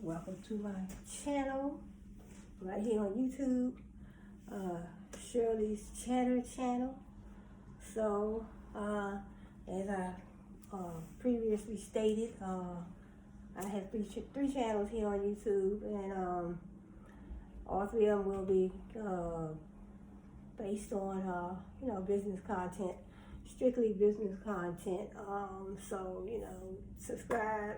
Welcome to my channel right here on YouTube, Shirley's Chatter channel. So, as I previously stated, I have three channels here on YouTube, and all three of them will be based on business content, strictly business content. So subscribe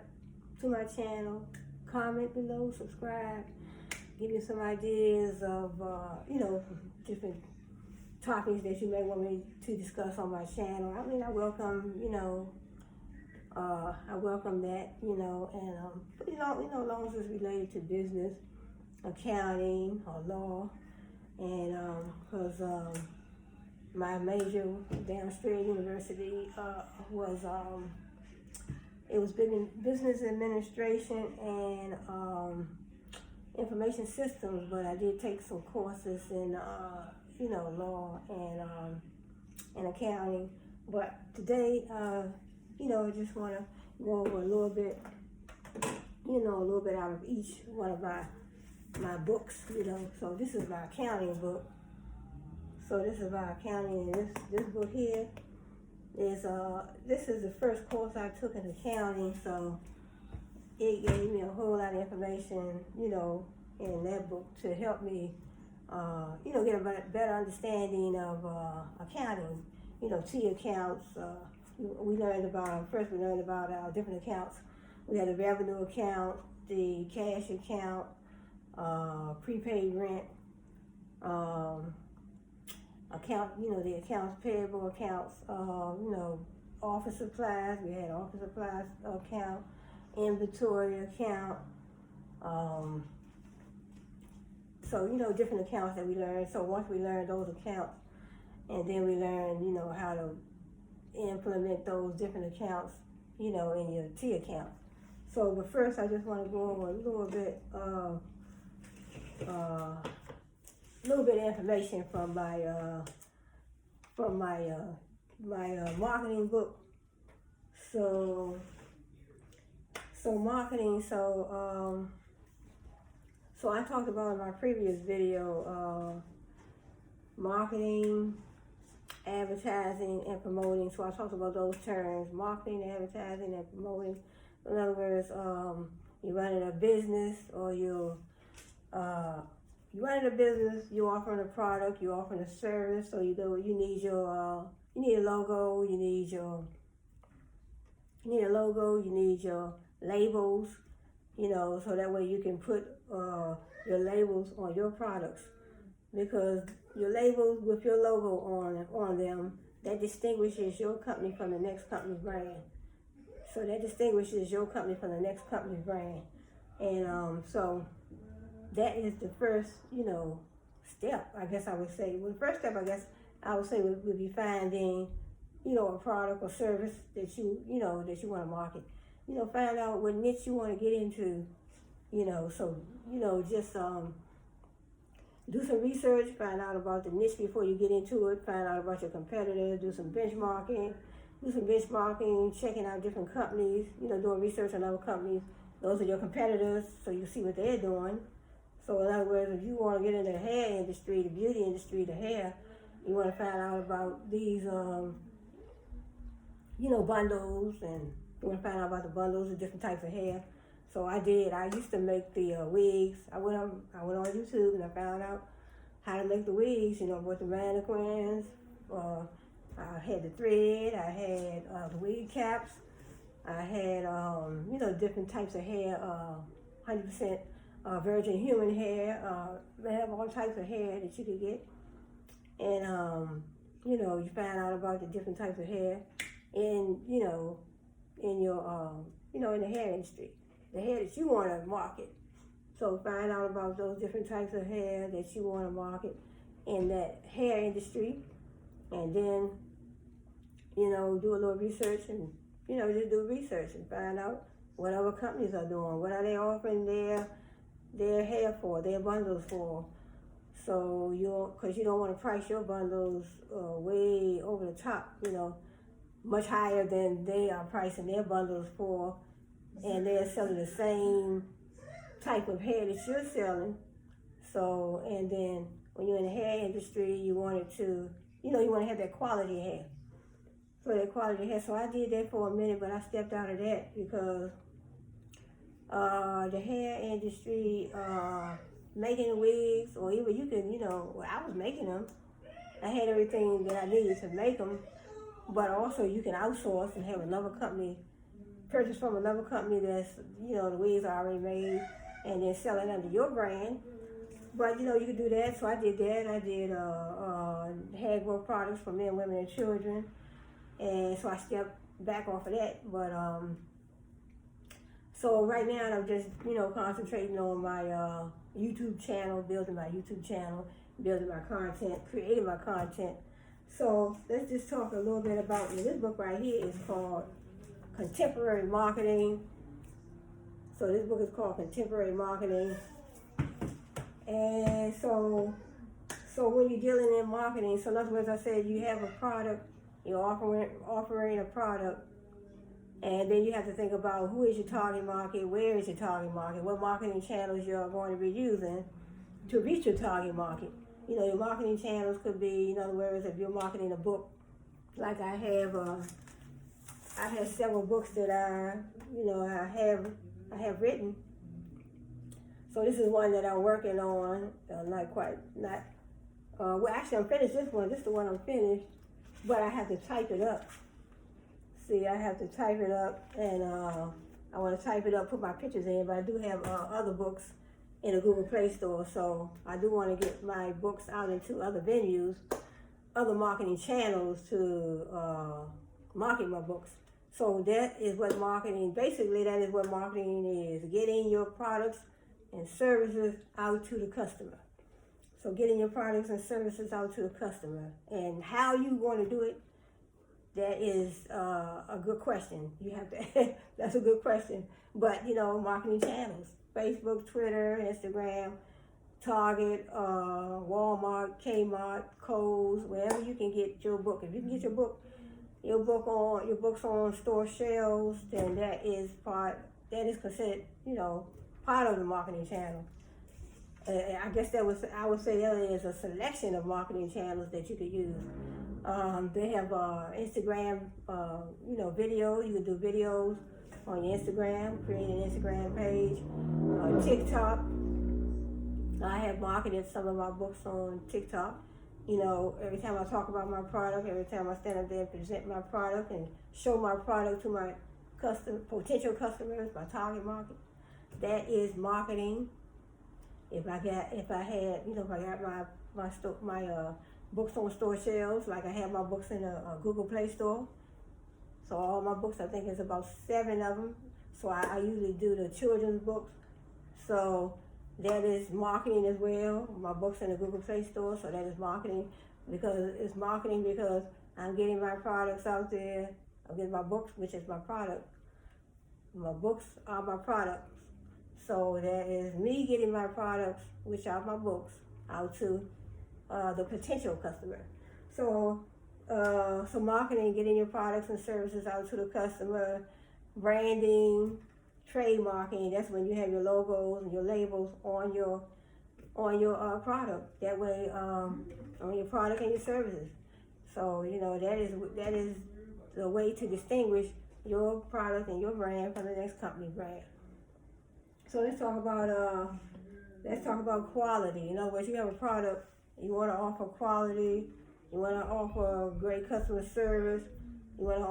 to my channel, comment below, subscribe, give me some ideas of different topics that you may want me to discuss on my channel. I mean, I welcome that, but as long as it's related to business, accounting, or law, and because my major down Straight University was business administration and information systems, but I did take some courses in law and accounting. But today, I just want to go over a little bit out of each one of my books. So this is my accounting book. So this is my accounting, and this book here is this is the first course I took in accounting, so it gave me a whole lot of information, in that book to help me, get a better understanding of accounting. T accounts. We learned about our different accounts. We had the revenue account, the cash account, prepaid rent, account, the accounts payable accounts, office supplies. We had office supplies account, inventory account. So different accounts that we learned. So once we learned those accounts, and then we learned, how to implement those different accounts, in your T account. So, but first, I just want to go over a little bit of information from my marketing book. So marketing. So I talked about in my previous video marketing, advertising, and promoting. So I talked about those terms: marketing, advertising, and promoting. In other words, you're running a business, or you're running a business, you're offering a product, you're offering a service, so you need a logo, you need your labels, so that way you can put your labels on your products, because your labels with your logo on them, that distinguishes your company from the next company's brand. So that distinguishes your company from the next company's brand. And so that is the first, step, I guess I would say. Well, the first step, I guess I would say would be finding, a product or service that you want to market. Find out what niche you want to get into, so, just do some research, find out about the niche before you get into it, find out about your competitors, do some benchmarking, checking out different companies, doing research on other companies. Those are your competitors, so you see what they're doing. So in other words, if you want to get into the hair industry, the beauty industry, the hair, you want to find out about these, bundles, and you want to find out about the bundles of different types of hair. So I did. I used to make the wigs. I went on YouTube and I found out how to make the wigs. With the mannequins. I had the thread. I had the wig caps. I had different types of hair. 100% virgin human hair. They have all types of hair that you could get. And you find out about the different types of hair in your in the hair industry, the hair that you want to market. So find out about those different types of hair that you want to market in that hair industry, and then do a little research, and just do research and find out what other companies are doing, what are they offering their hair for, their bundles for. So because you don't want to price your bundles way over the top, much higher than they are pricing their bundles for, and they're selling the same type of hair that you're selling. So, and then when you're in the hair industry, you wanted to, you want to have that quality hair. So that quality hair. So I did that for a minute, but I stepped out of that because the hair industry, making wigs, or even you can, I was making them. I had everything that I needed to make them, but also you can outsource and have another company, purchase from another company that's, the wigs are already made, and then sell it under your brand. But, you can do that. So I did that. I did hair growth products for men, women, and children. And so I stepped back off of that. But, so right now I'm just, concentrating on my YouTube channel, building my YouTube channel, building my content, creating my content. So let's just talk a little bit about, this book right here is called Contemporary Marketing. So this book is called Contemporary Marketing. And so when you're dealing in marketing, so in other words, I said you have a product, you're offering a product, and then you have to think about who is your target market, where is your target market, what marketing channels you're going to be using to reach your target market. Your marketing channels could be, in other words, if you're marketing a book, like I have several books that I have written. So this is one that I'm working on, actually I'm finished this one. This is the one I'm finished, but I have to type it up. See, I have to type it up, and I want to type it up, put my pictures in, but I do have other books in the Google Play Store, so I do want to get my books out into other venues, other marketing channels to market my books. So that is what marketing, basically that is what marketing is, getting your products and services out to the customer. So getting your products and services out to the customer. And how you want to do it, that is a good question. You have to, that's a good question. But, marketing channels, Facebook, Twitter, Instagram, Target, Walmart, Kmart, Kohl's, wherever you can get your book. If you can get your books on store shelves, then that is considered, part of the marketing channel. I guess I would say that is a selection of marketing channels that you could use. They have Instagram, video. You can do videos on your Instagram, create an Instagram page. TikTok. I have marketed some of my books on TikTok. Every time I talk about my product, every time I stand up there and present my product and show my product to my potential customers, my target market, that is marketing. If I got my books on store shelves, like I have my books in a Google Play Store. So all my books, I think it's about 7 of them. So I usually do the children's books. So that is marketing as well. My books in the Google Play Store, so that is marketing because I'm getting my products out there. I'm getting my books, which is my product. My books are my products. So that is me getting my products, which are my books, out to the potential customer. So marketing, getting your products and services out to the customer, branding, trademarking. That's when you have your logos and your labels on your product. That way, on your product and your services. So that is the way to distinguish your product and your brand from the next company brand. So let's talk about quality. In other words, you have a product, you want to offer quality, you want to offer great customer service, you want to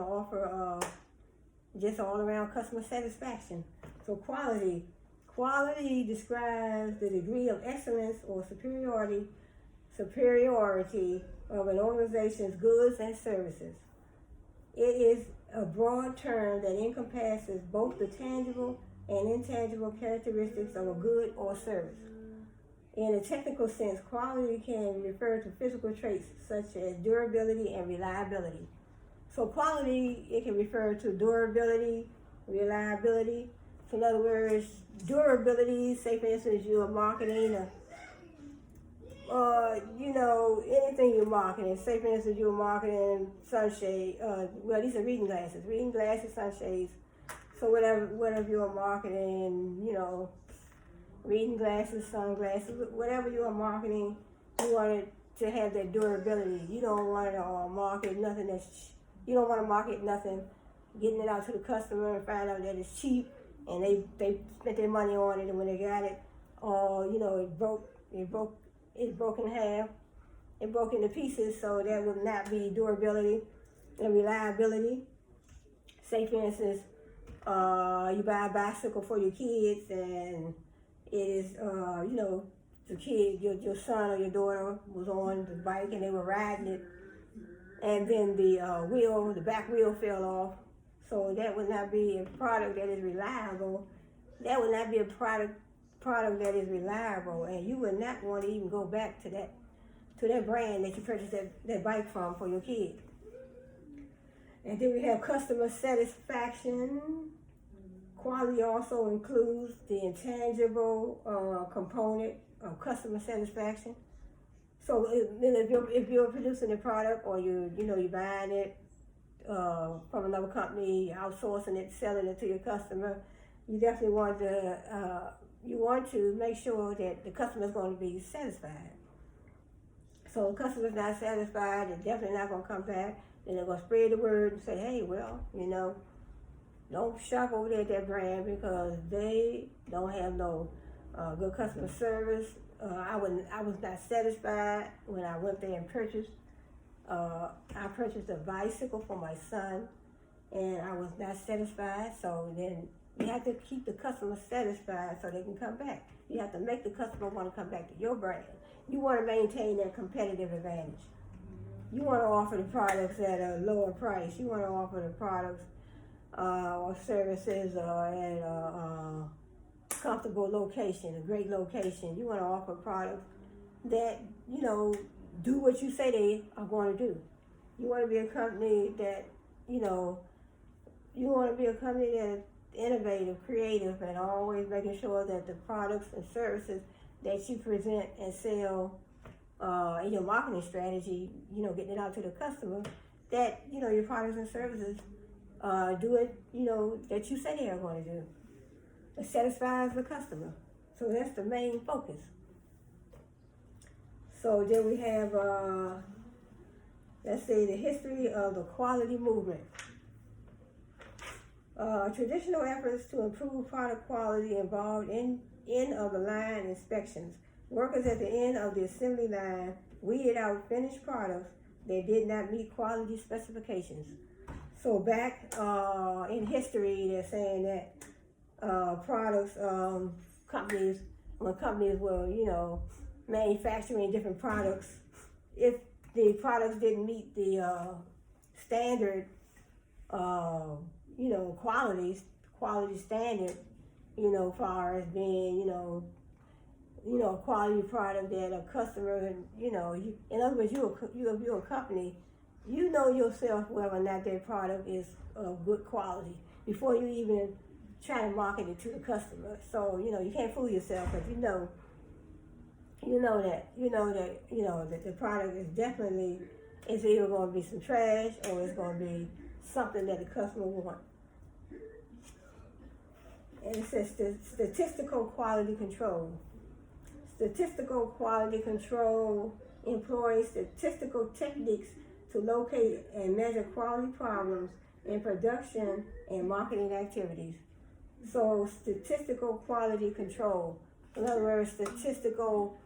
offer just all around customer satisfaction. So quality describes the degree of excellence or superiority of an organization's goods and services. It is a broad term that encompasses both the tangible and intangible characteristics of a good or service. In a technical sense, quality can refer to physical traits such as durability and reliability. So quality, it can refer to durability, reliability. So in other words, durability, say for instance you are marketing anything you're marketing. Say for instance you're marketing sunshade, these are reading glasses, sunshades. So whatever you're marketing, reading glasses, sunglasses, whatever you are marketing, you want it to have that durability. You don't want to market nothing you don't want to market nothing, getting it out to the customer and find out that it's cheap and they spent their money on it, and when they got it, it broke in half, it broke into pieces. So that would not be durability and reliability. Say for instance, you buy a bicycle for your kids, and it is, the kid, your son or your daughter was on the bike and they were riding it, and then the back wheel fell off. So that would not be a product that is reliable. That would not be a product that is reliable, and you would not want to even go back to that brand that you purchased that bike from for your kid. And then we have customer satisfaction. Quality also includes the intangible component of customer satisfaction. So if you're producing a product, or you're buying it from another company, you're outsourcing it, selling it to your customer, you definitely want to make sure that the customer is going to be satisfied. So if the customer's not satisfied, they're definitely not going to come back. Then they're going to spread the word and say, hey, well, don't shop over there at that brand because they don't have no good customer service. I was not satisfied when I went there and purchased. I purchased a bicycle for my son, and I was not satisfied. So then you have to keep the customer satisfied so they can come back. You have to make the customer want to come back to your brand. You want to maintain that competitive advantage. You want to offer the products at a lower price. You want to offer the products or services at a comfortable location, a great location. You want to offer products that, do what you say they are going to do. You want to be a company that, innovative, creative, and always making sure that the products and services that you present and sell in your marketing strategy, getting it out to the customer, that, your products and services do it, that you say they are going to do. It satisfies the customer. So that's the main focus. So then we have, let's say, the history of the quality movement. Traditional efforts to improve product quality involved end of the line inspections. Workers at the end of the assembly line weeded out finished products that did not meet quality specifications. So back in history, they're saying that products, when companies were, manufacturing different products, if the products didn't meet the standard, quality standard, far as being, a quality product that a customer, in other words, you're a company, you know yourself whether or not that product is of good quality before you even try to market it to the customer. So, you can't fool yourself, because that the product is definitely, it's either going to be some trash or it's going to be something that the customer wants. And it says statistical quality control. Statistical quality control employs statistical techniques to locate and measure quality problems in production and marketing activities. So statistical quality control. In other words, statistical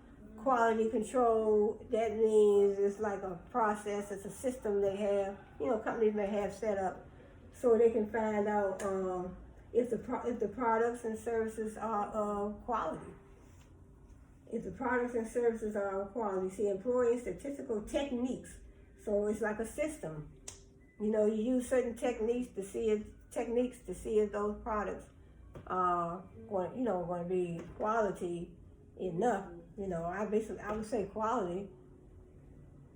quality control, that means it's like a process, it's a system they have, companies may have set up so they can find out if the products and services are of quality. If the products and services are of quality, see, employing statistical techniques. So it's like a system. You use certain techniques to see if those products are going to be quality enough. I would say quality,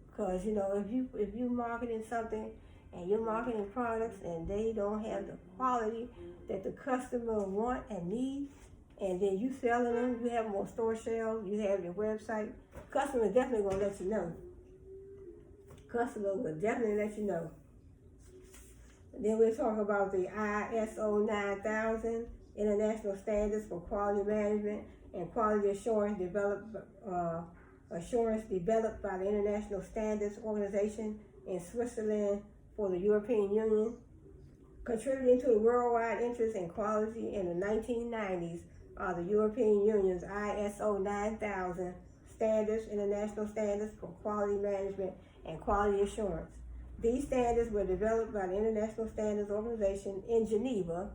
because if you marketing something and you're marketing products and they don't have the quality that the customer want and need, and then you selling them, you have them on store shelves, you have your website, customer is definitely going to let you know. Customer will definitely let you know. Then we'll talk about the ISO 9000, International Standards for Quality Management and Quality Assurance developed by the International Standards Organization in Switzerland for the European Union. Contributing to the worldwide interest in quality in the 1990s are the European Union's ISO 9000 standards, International Standards for Quality Management and Quality Assurance. These standards were developed by the International Standards Organization in Geneva,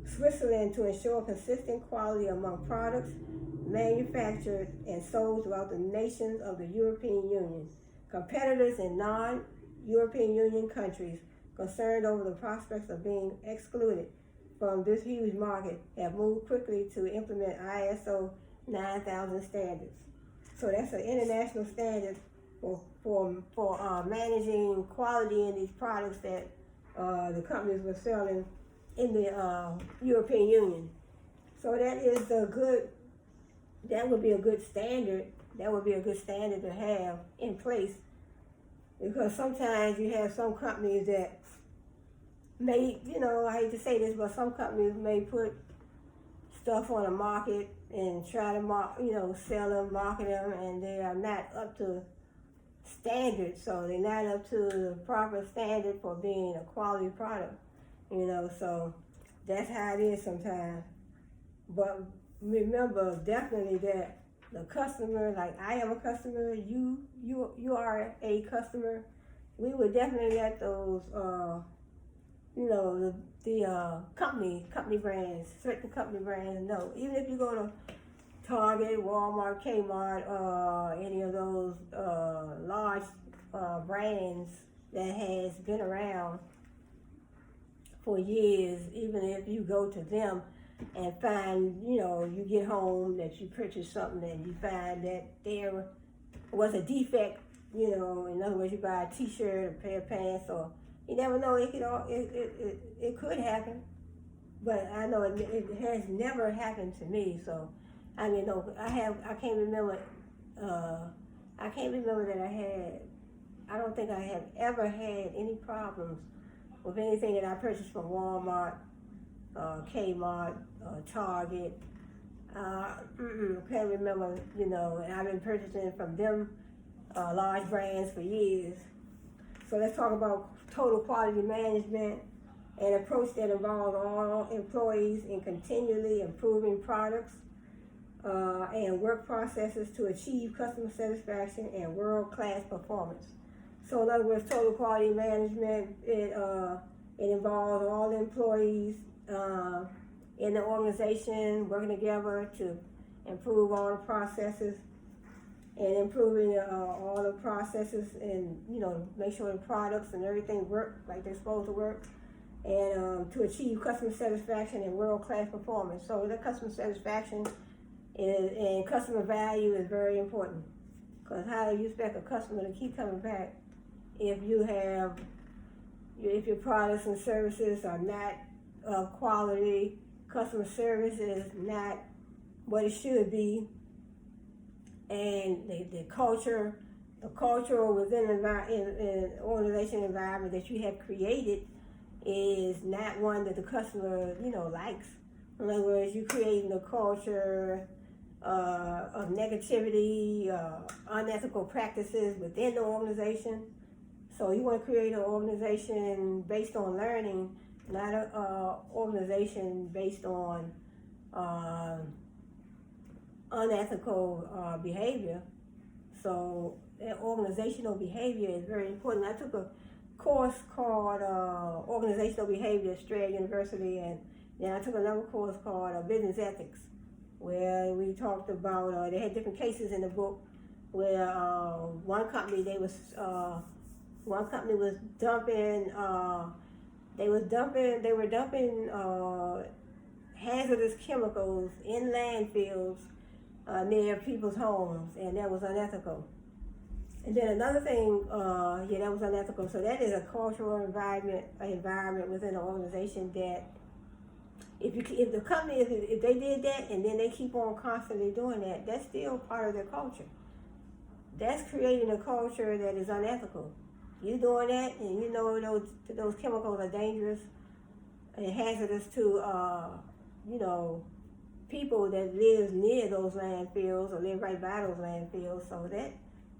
Switzerland, to ensure consistent quality among products manufactured and sold throughout the nations of the European Union. Competitors in non-European Union countries concerned over the prospects of being excluded from this huge market have moved quickly to implement ISO 9000 standards. So that's an international standard for managing quality in these products that the companies were selling in the European Union. So that would be a good standard. That would be a good standard to have in place, because sometimes you have some companies that may, I hate to say this, but some companies may put stuff on the market and try to, sell them, market them, and they are not up to standard. So they're not up to the proper standard for being a quality product, so that's how it is sometimes. But remember definitely that the customer, like I am a customer, you are a customer, we would definitely let those, the company brands, certain company brands, no. Even if you go to Target, Walmart, Kmart, any of those large brands that has been around for years, even if you go to them and find, you get home that you purchased something and you find that there was a defect, in other words, you buy a t-shirt, a pair of pants, or you never know, it could happen, but I know it has never happened to me. So I can't remember that I don't think I have ever had any problems with anything that I purchased from Walmart, Kmart, Target. Can't remember, and I've been purchasing from them large brands for years. So let's talk about total quality management, an approach that involves all employees in continually improving products and work processes to achieve customer satisfaction and world-class performance. So in other words, total quality management, it involves all the employees in the organization working together to improve all the processes and improving all the processes and, make sure the products and everything work like they're supposed to work, and to achieve customer satisfaction and world-class performance. So the customer satisfaction and customer value is very important, because how do you expect a customer to keep coming back if your products and services are not of quality, customer service is not what it should be, and the culture within an organization environment that you have created is not one that the customer, likes. In other words, you're creating a culture of negativity, unethical practices within the organization. So you want to create an organization based on learning, not an organization based on unethical behavior. So that organizational behavior is very important. I took a course called Organizational Behavior at Strayer University, and then I took another course called Business Ethics, where we talked about, they had different cases in the book where one company was dumping, they were dumping hazardous chemicals in landfills near people's homes, and that was unethical. And then another thing, that was unethical. So that is a cultural environment within an organization that if the company, if they did that and then they keep on constantly doing that, that's still part of their culture. That's creating a culture that is unethical. You doing that, and you know those chemicals are dangerous and hazardous to people that live near those landfills or live right by those landfills. So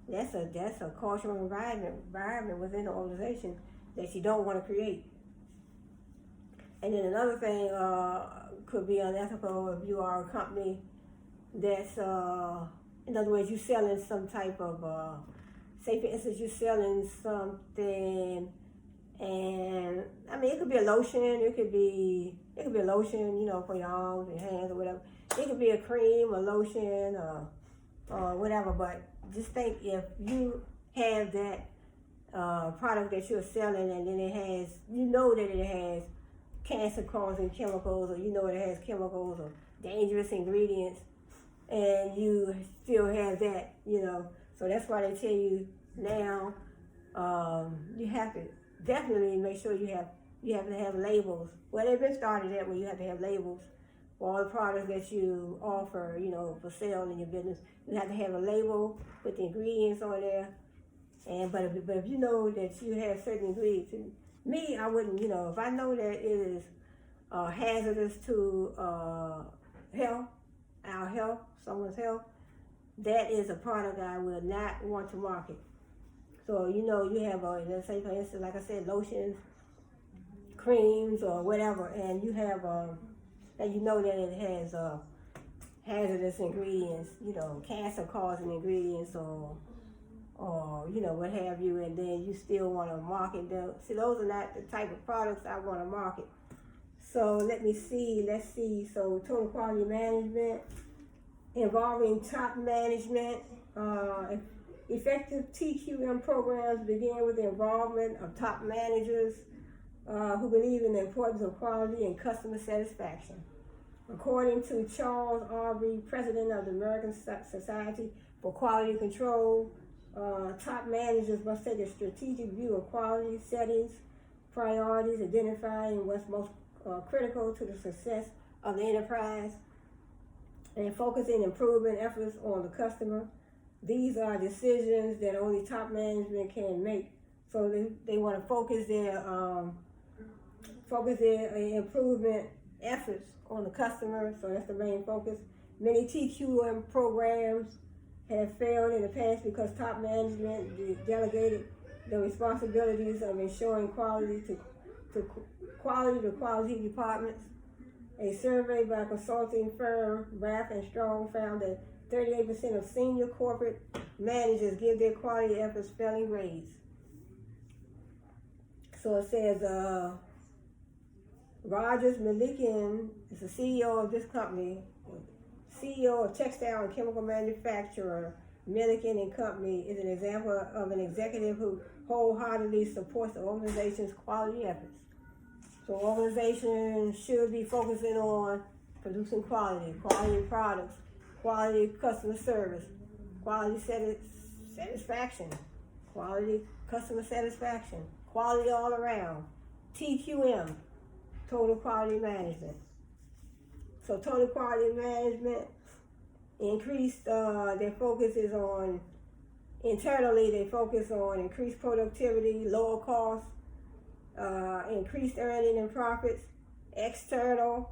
that's a cultural environment within the organization that you don't want to create. And then another thing could be unethical if you are a company that's, in other words, you're selling some type of, say for instance, you're selling something, and I mean it could be a lotion, it could be a lotion, for your arms and hands or whatever. It could be a cream, a lotion, or whatever. But just think if you have that product that you're selling, and then it has, that it has cancer-causing chemicals, or it has chemicals or dangerous ingredients, and you still have that, So that's why they tell you now, you have to definitely make sure you have to have labels. Well, they've been started that way. You have to have labels for all the products that you offer, for sale in your business. You have to have a label with the ingredients on there. But if you know that you have certain ingredients, me, I wouldn't, if I know that it is hazardous to health, our health, someone's health, that is a product I would not want to market. So, you have, let's say, for instance, like I said, lotions, creams, or whatever, and you have, and you know that it has hazardous ingredients, cancer-causing ingredients, or what have you, and then you still want to market them. See, those are not the type of products I want to market. So let's see, so total quality management, involving top management, effective TQM programs begin with the involvement of top managers who believe in the importance of quality and customer satisfaction. According to Charles Aubrey, president of the American Society for Quality Control, top managers must take a strategic view of quality settings, priorities, identifying what's most critical to the success of the enterprise, and focusing improvement efforts on the customer. These are decisions that only top management can make. So they want to focus their improvement efforts on the customer. So that's the main focus. Many TQM programs have failed in the past because top management delegated the responsibilities of ensuring quality to quality departments. A survey by consulting firm Rath and Strong found that 38% of senior corporate managers give their quality efforts failing grades. So it says, Rogers Milliken is the CEO of this company, CEO of textile and chemical manufacturer Milliken and Company, is an example of an executive who wholeheartedly supports the organization's quality efforts. So organizations should be focusing on producing quality products, quality customer service, quality satisfaction, quality customer satisfaction, quality all around, TQM, total quality management. So total quality management increased, their focus is on, internally they focus on increased productivity, lower costs, increased earning and profits. External,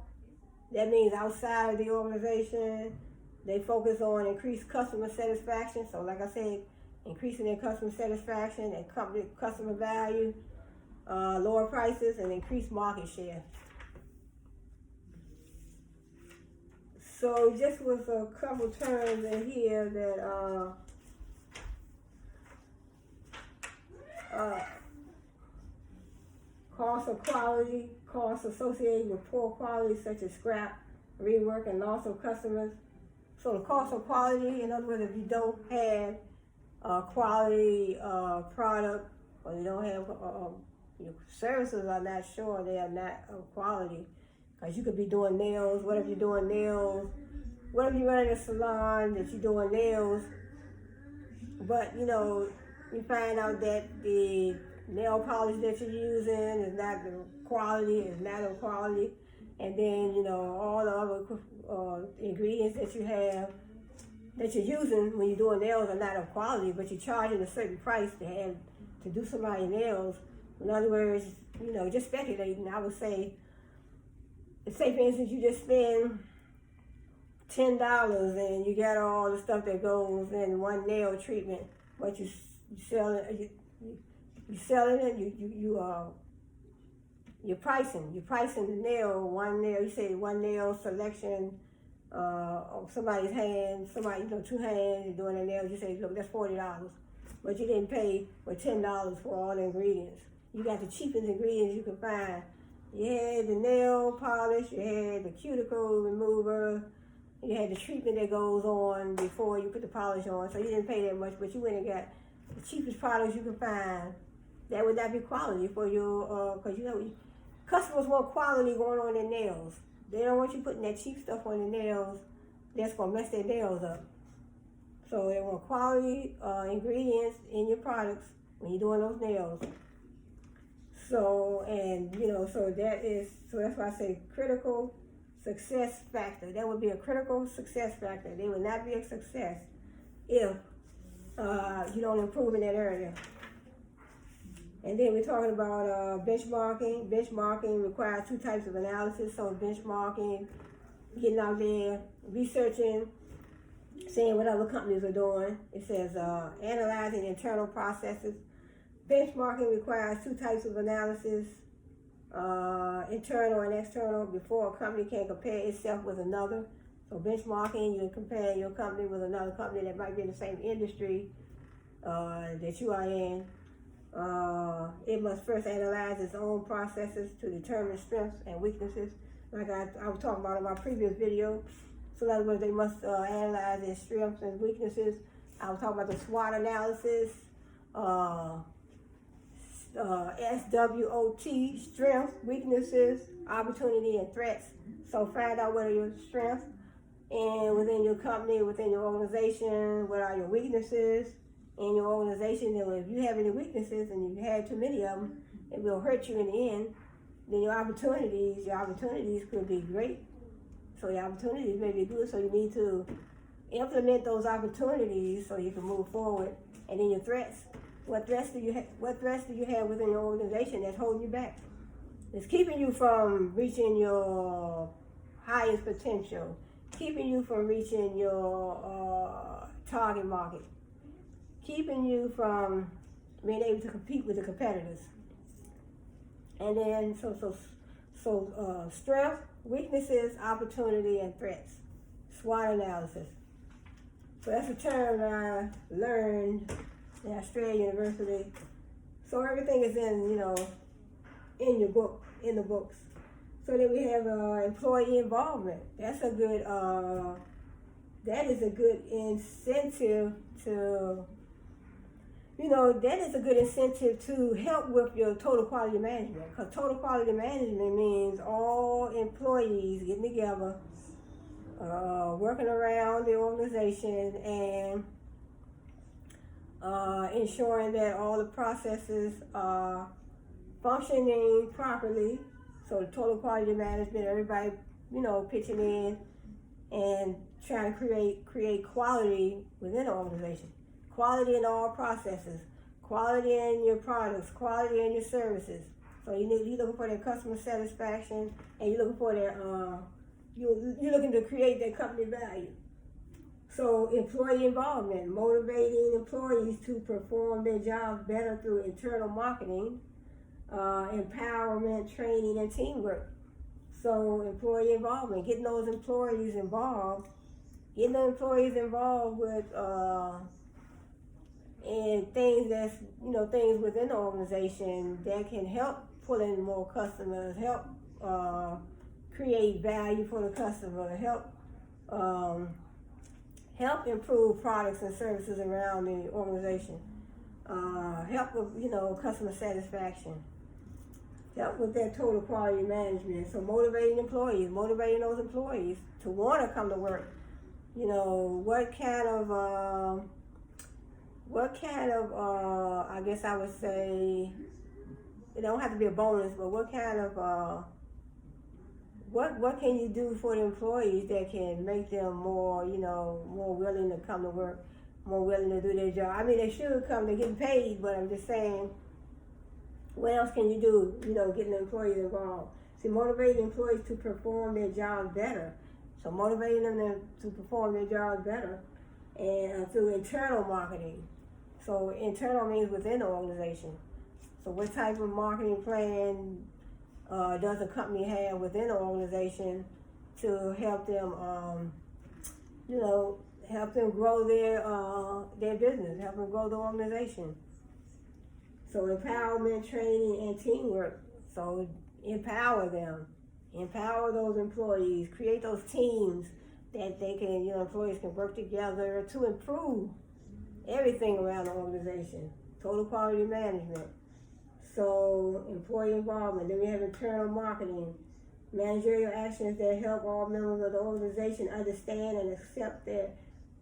that means outside of the organization, they focus on increased customer satisfaction. So like I said, increasing their customer satisfaction and customer value, lower prices, and increased market share. So just with a couple terms in here that cost of quality, costs associated with poor quality such as scrap, rework, and loss of customers. So the cost of quality, in other words, if you don't have a quality product, or you don't have your services are not sure they are not of quality, because you could be doing nails. What if you're doing nails? What if you're running a salon that you're doing nails, but you find out that the nail polish that you're using is not the quality, is not of quality, and then all the other ingredients that you have that you're using when you're doing nails are not of quality, but you're charging a certain price to to do somebody's nails. In other words, just speculating, I would say for instance, you just spend $10 and you got all the stuff that goes in one nail treatment, but you selling it, you're pricing the nail, one nail, you say one nail selection of somebody's hand, two hands, you're doing a nail, you say, look, that's $40. But you didn't pay for $10 for all the ingredients. You got the cheapest ingredients you can find. You had the nail polish, you had the cuticle remover, you had the treatment that goes on before you put the polish on, so you didn't pay that much, but you went and got the cheapest products you can find. That would not be quality for your, because customers want quality going on their nails. They don't want you putting that cheap stuff on their nails that's going to mess their nails up. So they want quality ingredients in your products when you're doing those nails. So that's why I say critical success factor. That would be a critical success factor. They would not be a success if you don't improve in that area. And then we're talking about benchmarking. Benchmarking requires two types of analysis. So benchmarking, getting out there, researching, seeing what other companies are doing. It says analyzing internal processes. Benchmarking requires two types of analysis, internal and external, before a company can compare itself with another. So benchmarking, you're comparing your company with another company that might be in the same industry that you are in. It must first analyze its own processes to determine strengths and weaknesses, like I was talking about in my previous video. So in other words, they must analyze their strengths and weaknesses. I was talking about the SWOT analysis, SWOT, strengths, weaknesses, opportunity, and threats. So find out what are your strengths, and within your company, within your organization, what are your weaknesses in your organization. And if you have any weaknesses and you had too many of them, it will hurt you in the end. Then your opportunities could be great. So your opportunities may be good, so you need to implement those opportunities so you can move forward. And then your threats. What threats do you have within your organization that's holding you back? It's keeping you from reaching your highest potential, keeping you from reaching your target market, keeping you from being able to compete with the competitors. And then strength, weaknesses, opportunity, and threats. SWOT analysis. So that's a term I learned in Australia University. So everything is in the books. So then we have employee involvement. That is a good incentive to help with your total quality management. Because total quality management means all employees getting together, working around the organization, and ensuring that all the processes are functioning properly. So the total quality management, everybody, pitching in and trying to create quality within the organization. Quality in all processes, quality in your products, quality in your services. So you're looking for their customer satisfaction, and you're looking for their you're looking to create their company value. So employee involvement, motivating employees to perform their jobs better through internal marketing, empowerment, training, and teamwork. So employee involvement, getting those employees involved with and things things within the organization that can help pull in more customers, help create value for the customer, help improve products and services around the organization, help with customer satisfaction, help with that total quality management. So motivating those employees to want to come to work. What kind of I guess I would say, it don't have to be a bonus, but what kind of what can you do for the employees that can make them more more willing to come to work? more willing to do their job. I mean, they should come, they're getting paid, but I'm just saying, what else can you do, getting the employees involved? See, motivating employees to perform their jobs better. So motivating them to perform their jobs better and through internal marketing. So internal means within the organization. So what type of marketing plan does a company have within the organization to help them, help them grow their business, help them grow the organization? So empowerment, training, and teamwork. So empower them, empower those employees, create those teams that they can, employees can work together to improve everything around the organization. Total quality management. So employee involvement. Then we have internal marketing. Managerial actions that help all members of the organization understand and accept their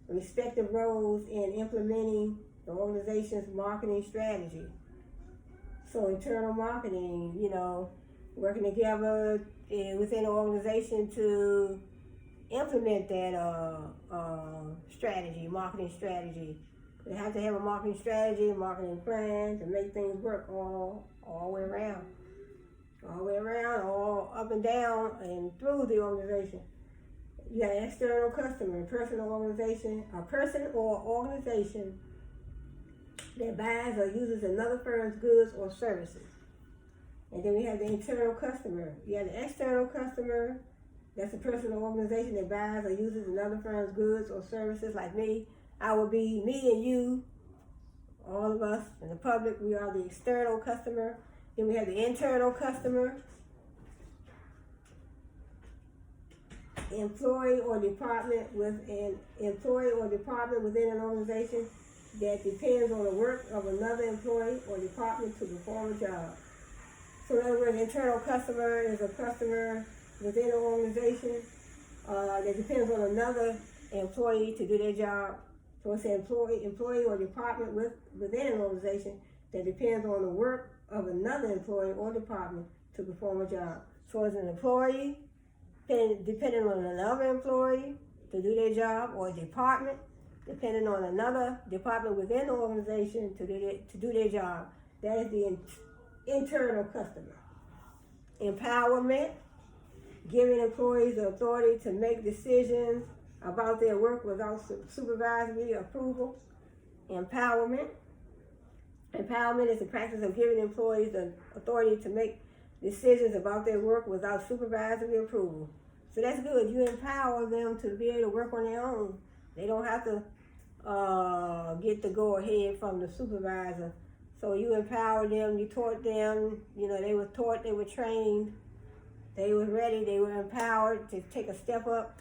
respective roles in implementing the organization's marketing strategy. So internal marketing, working together within the organization to implement that strategy, marketing strategy. They have to have a marketing strategy, a marketing plan to make things work all the way around. All the way around, all up and down and through the organization. You got an external customer, a person or organization that buys or uses another firm's goods or services. And then we have the internal customer. You have the external customer, that's a person or organization that buys or uses another firm's goods or services, like me. I would be me and you, all of us in the public. We are the external customer. Then we have the internal customer. Employee or department within an organization that depends on the work of another employee or department to perform a job. So in other words, internal customer is a customer within an organization that depends on another employee to do their job. So it's an employee or department within an organization that depends on the work of another employee or department to perform a job. So it's an employee depending on another employee to do their job, or a department depending on another department within the organization to do their job. That is the internal customer. Empowerment, giving employees the authority to make decisions about their work without supervisory approval. Empowerment is the practice of giving employees the authority to make decisions about their work without supervisory approval. So that's good. You empower them to be able to work on their own. They don't have to get the go-ahead from the supervisor. So you empower them, you taught them, they were taught, they were trained, they were ready, they were empowered to take a step up,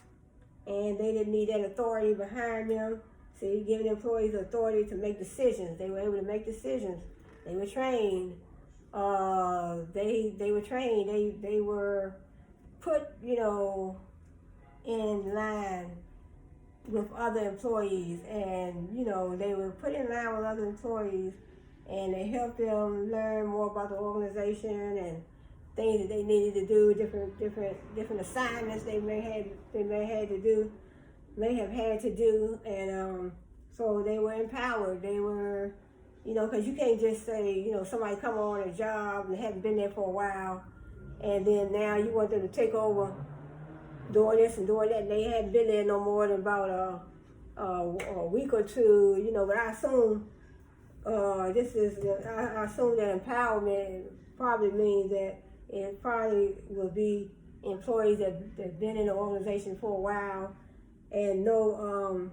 and they didn't need that authority behind them. So you're giving employees the authority to make decisions. They were able to make decisions. They were trained. They were trained. They were put, in line with other employees, and they were put in line with other employees, and they helped them learn more about the organization and things that they needed to do, different assignments they may have had to do, and so they were empowered. They were, because you can't just say, somebody come on a job and they haven't been there for a while, and then now you want them to take over doing this and doing that, and they hadn't been there no more than about a week or two, but I assume I assume that empowerment probably means that it probably will be employees that've been in the organization for a while and know,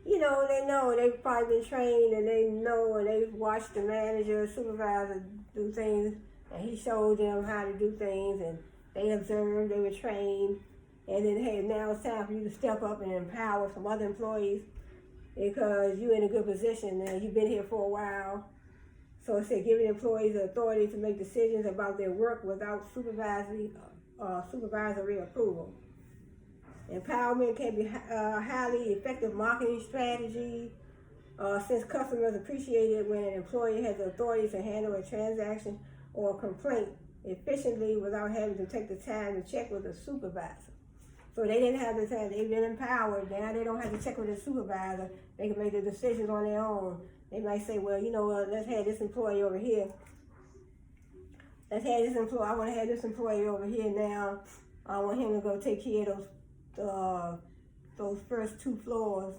they know they've probably been trained, and they know, and they've watched the manager, supervisor do things, and he showed them how to do things, and they observed, they were trained, and then, hey, now it's time for you to step up and empower some other employees because you're in a good position and you've been here for a while. So it said giving employees the authority to make decisions about their work without supervisory approval. Empowerment can be a highly effective marketing strategy since customers appreciate it when an employee has the authority to handle a transaction or a complaint efficiently without having to take the time to check with a supervisor. So they didn't have to say, they've been empowered. Now they don't have to check with the supervisor. They can make the decisions on their own. They might say, well, you know what, let's have this employee over here. I want to have this employee over here now. I want him to go take care of those first 2 floors.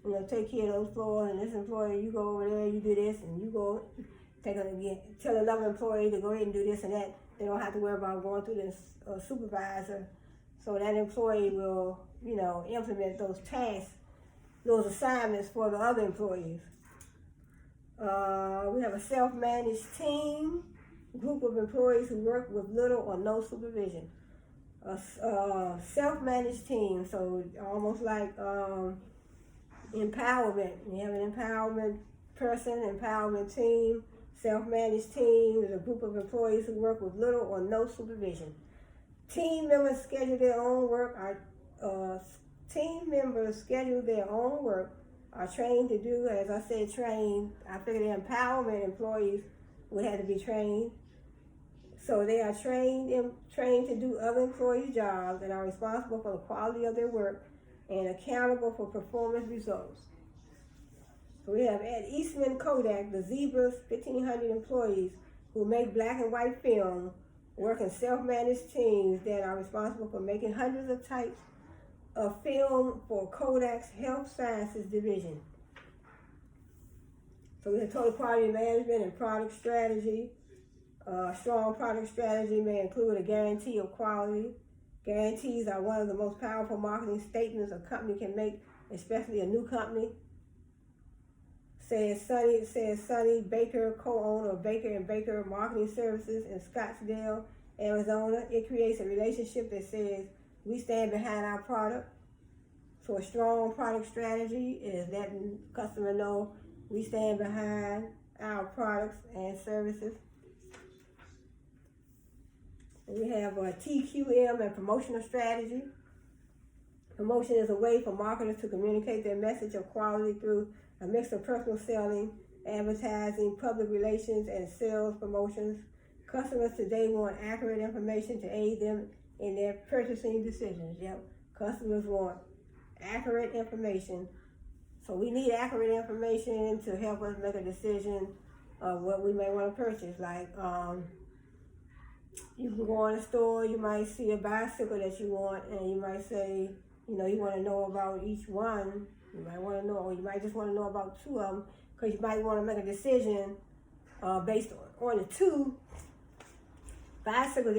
You know, take care of those floors, and this employee, you go over there, you do this, and you go tell another employee to go ahead and do this and that. They don't have to worry about going through this supervisor. So that employee will, you know, implement those tasks, those assignments for the other employees. We have a self-managed team, group of employees who work with little or no supervision. A self-managed team, so almost like empowerment. You have an empowerment person, empowerment team. Self-managed team is a group of employees who work with little or no supervision. Team members schedule their own work. Are trained to do, as I said, trained. I figure the empowerment employees would have to be trained. So they are trained to do other employees' jobs and are responsible for the quality of their work and accountable for performance results. So we have at Eastman Kodak, the Zebras, 1,500 employees who make black and white film, work in self-managed teams that are responsible for making hundreds of types of film for Kodak's Health Sciences division. So we have total quality management and product strategy. Strong product strategy may include a guarantee of quality. Guarantees are one of the most powerful marketing statements a company can make, especially a new company. Says Sonny Baker, co-owner of Baker and Baker Marketing Services in Scottsdale, Arizona. It creates a relationship that says we stand behind our product. So a strong product strategy is letting customer know we stand behind our products and services. We have a TQM and promotional strategy. Promotion is a way for marketers to communicate their message of quality through a mix of personal selling, advertising, public relations, and sales promotions. Customers today want accurate information to aid them in their purchasing decisions. Yep, customers want accurate information. So we need accurate information to help us make a decision of what we may want to purchase. Like, you can go in a store, you might see a bicycle that you want, and you might say, you know, you want to know about each one. You might want to know, or you might just want to know about 2 of them, because you might want to make a decision based on the 2 bicycles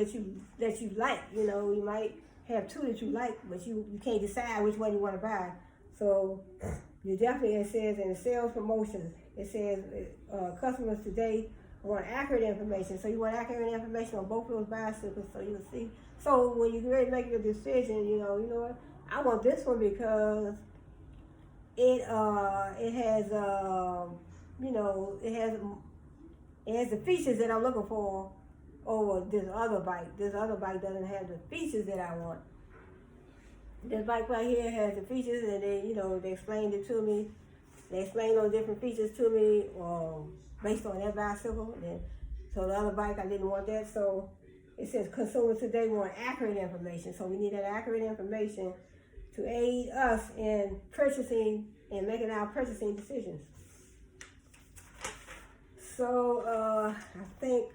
that you like. You know, you might have 2 that you like, but you can't decide which one you want to buy. So you definitely, it says in the sales promotions, it says customers today want accurate information. So you want accurate information on both of those bicycles, so you'll see. So when you're ready to make your decision, you know what? I want this one because it has the features that I'm looking for over this other bike. This other bike doesn't have the features that I want. This bike right here has the features, and they explained it to me. They explained those different features to me based on that bicycle. And so the other bike, I didn't want that. So it says consumers today want accurate information. So we need that accurate information to aid us in purchasing and making our purchasing decisions. So I think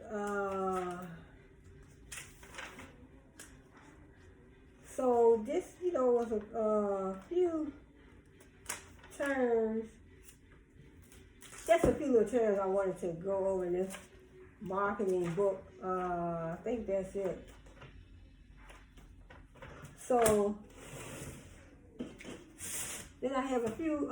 so this was a few terms, just a few little terms I wanted to go over in this marketing book. I think that's it. So then I have a few,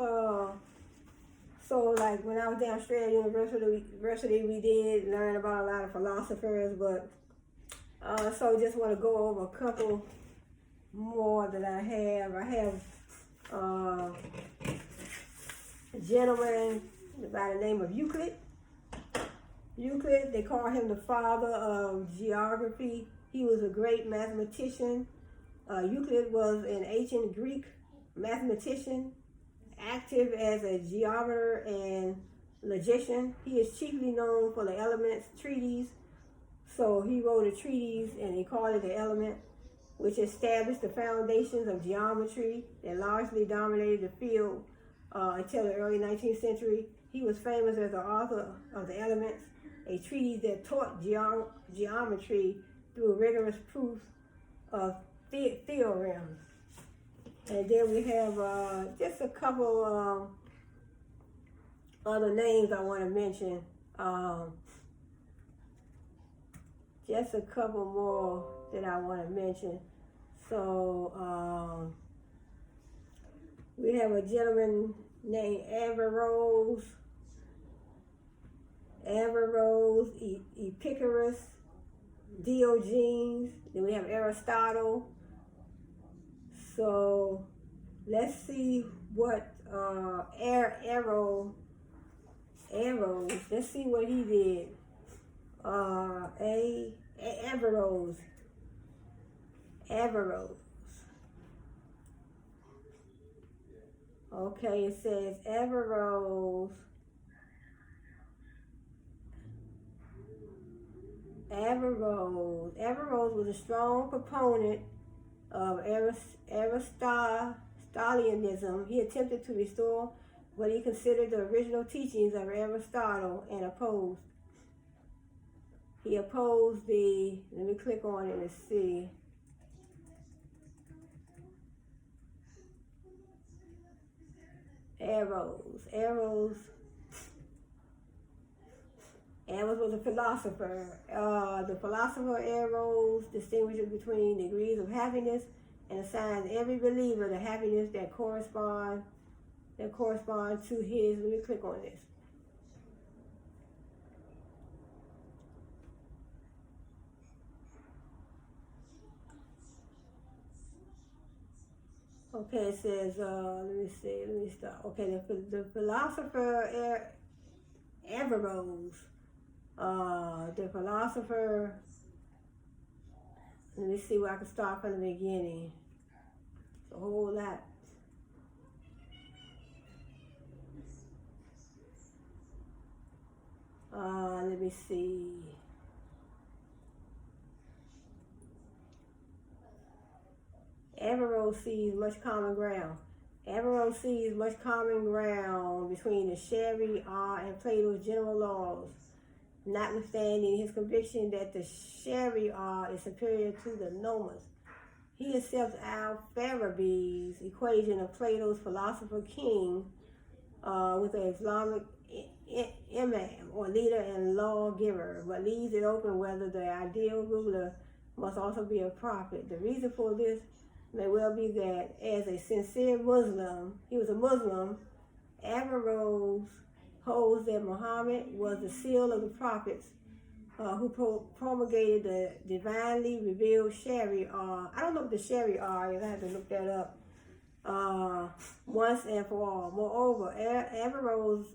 so like when I was down Australia University, we did learn about a lot of philosophers, but so just want to go over a couple more that I have. I have a gentleman by the name of Euclid. Euclid, they call him the father of geography. He was a great mathematician. Euclid was an ancient Greek mathematician, active as a geometer and logician. He is chiefly known for the elements treatise. So he wrote a treatise and he called it the element, which established the foundations of geometry that largely dominated the field until the early 19th century. He was famous as the author of The Elements, a treatise that taught geometry through rigorous proofs of theorems. And then we have just a couple other names I want to mention. Just a couple more that I want to mention. So we have a gentleman named Averroes, Epicurus, Diogenes. Then we have Aristotle. So let's see what Averroes. Let's see what he did. Averroes. Okay, it says Averroes was a strong proponent of Aristotelianism. He attempted to restore what he considered the original teachings of Aristotle and He opposed let me click on it and see. Averroes was a philosopher. The philosopher Averroes distinguishes between degrees of happiness and assigns every believer the happiness that correspond to his. Let me click on this. Okay, it says, let me start. Okay, the philosopher Averroes, let me see where I can start from the beginning. It's a whole lot. Let me see. Averroes sees much common ground between the Sharia and Plato's general laws, notwithstanding his conviction that the Sharia is superior to the Nomos. He accepts Al-Farabi's equation of Plato's philosopher king with an Islamic imam or leader and lawgiver, but leaves it open whether the ideal ruler must also be a prophet. The reason for this may well be that as a sincere Muslim, he was a Muslim, Averroes holds that Muhammad was the seal of the prophets who promulgated the divinely revealed Sharia. I don't know what the Sharia is, I have to look that up. Once and for all. Moreover, Averroes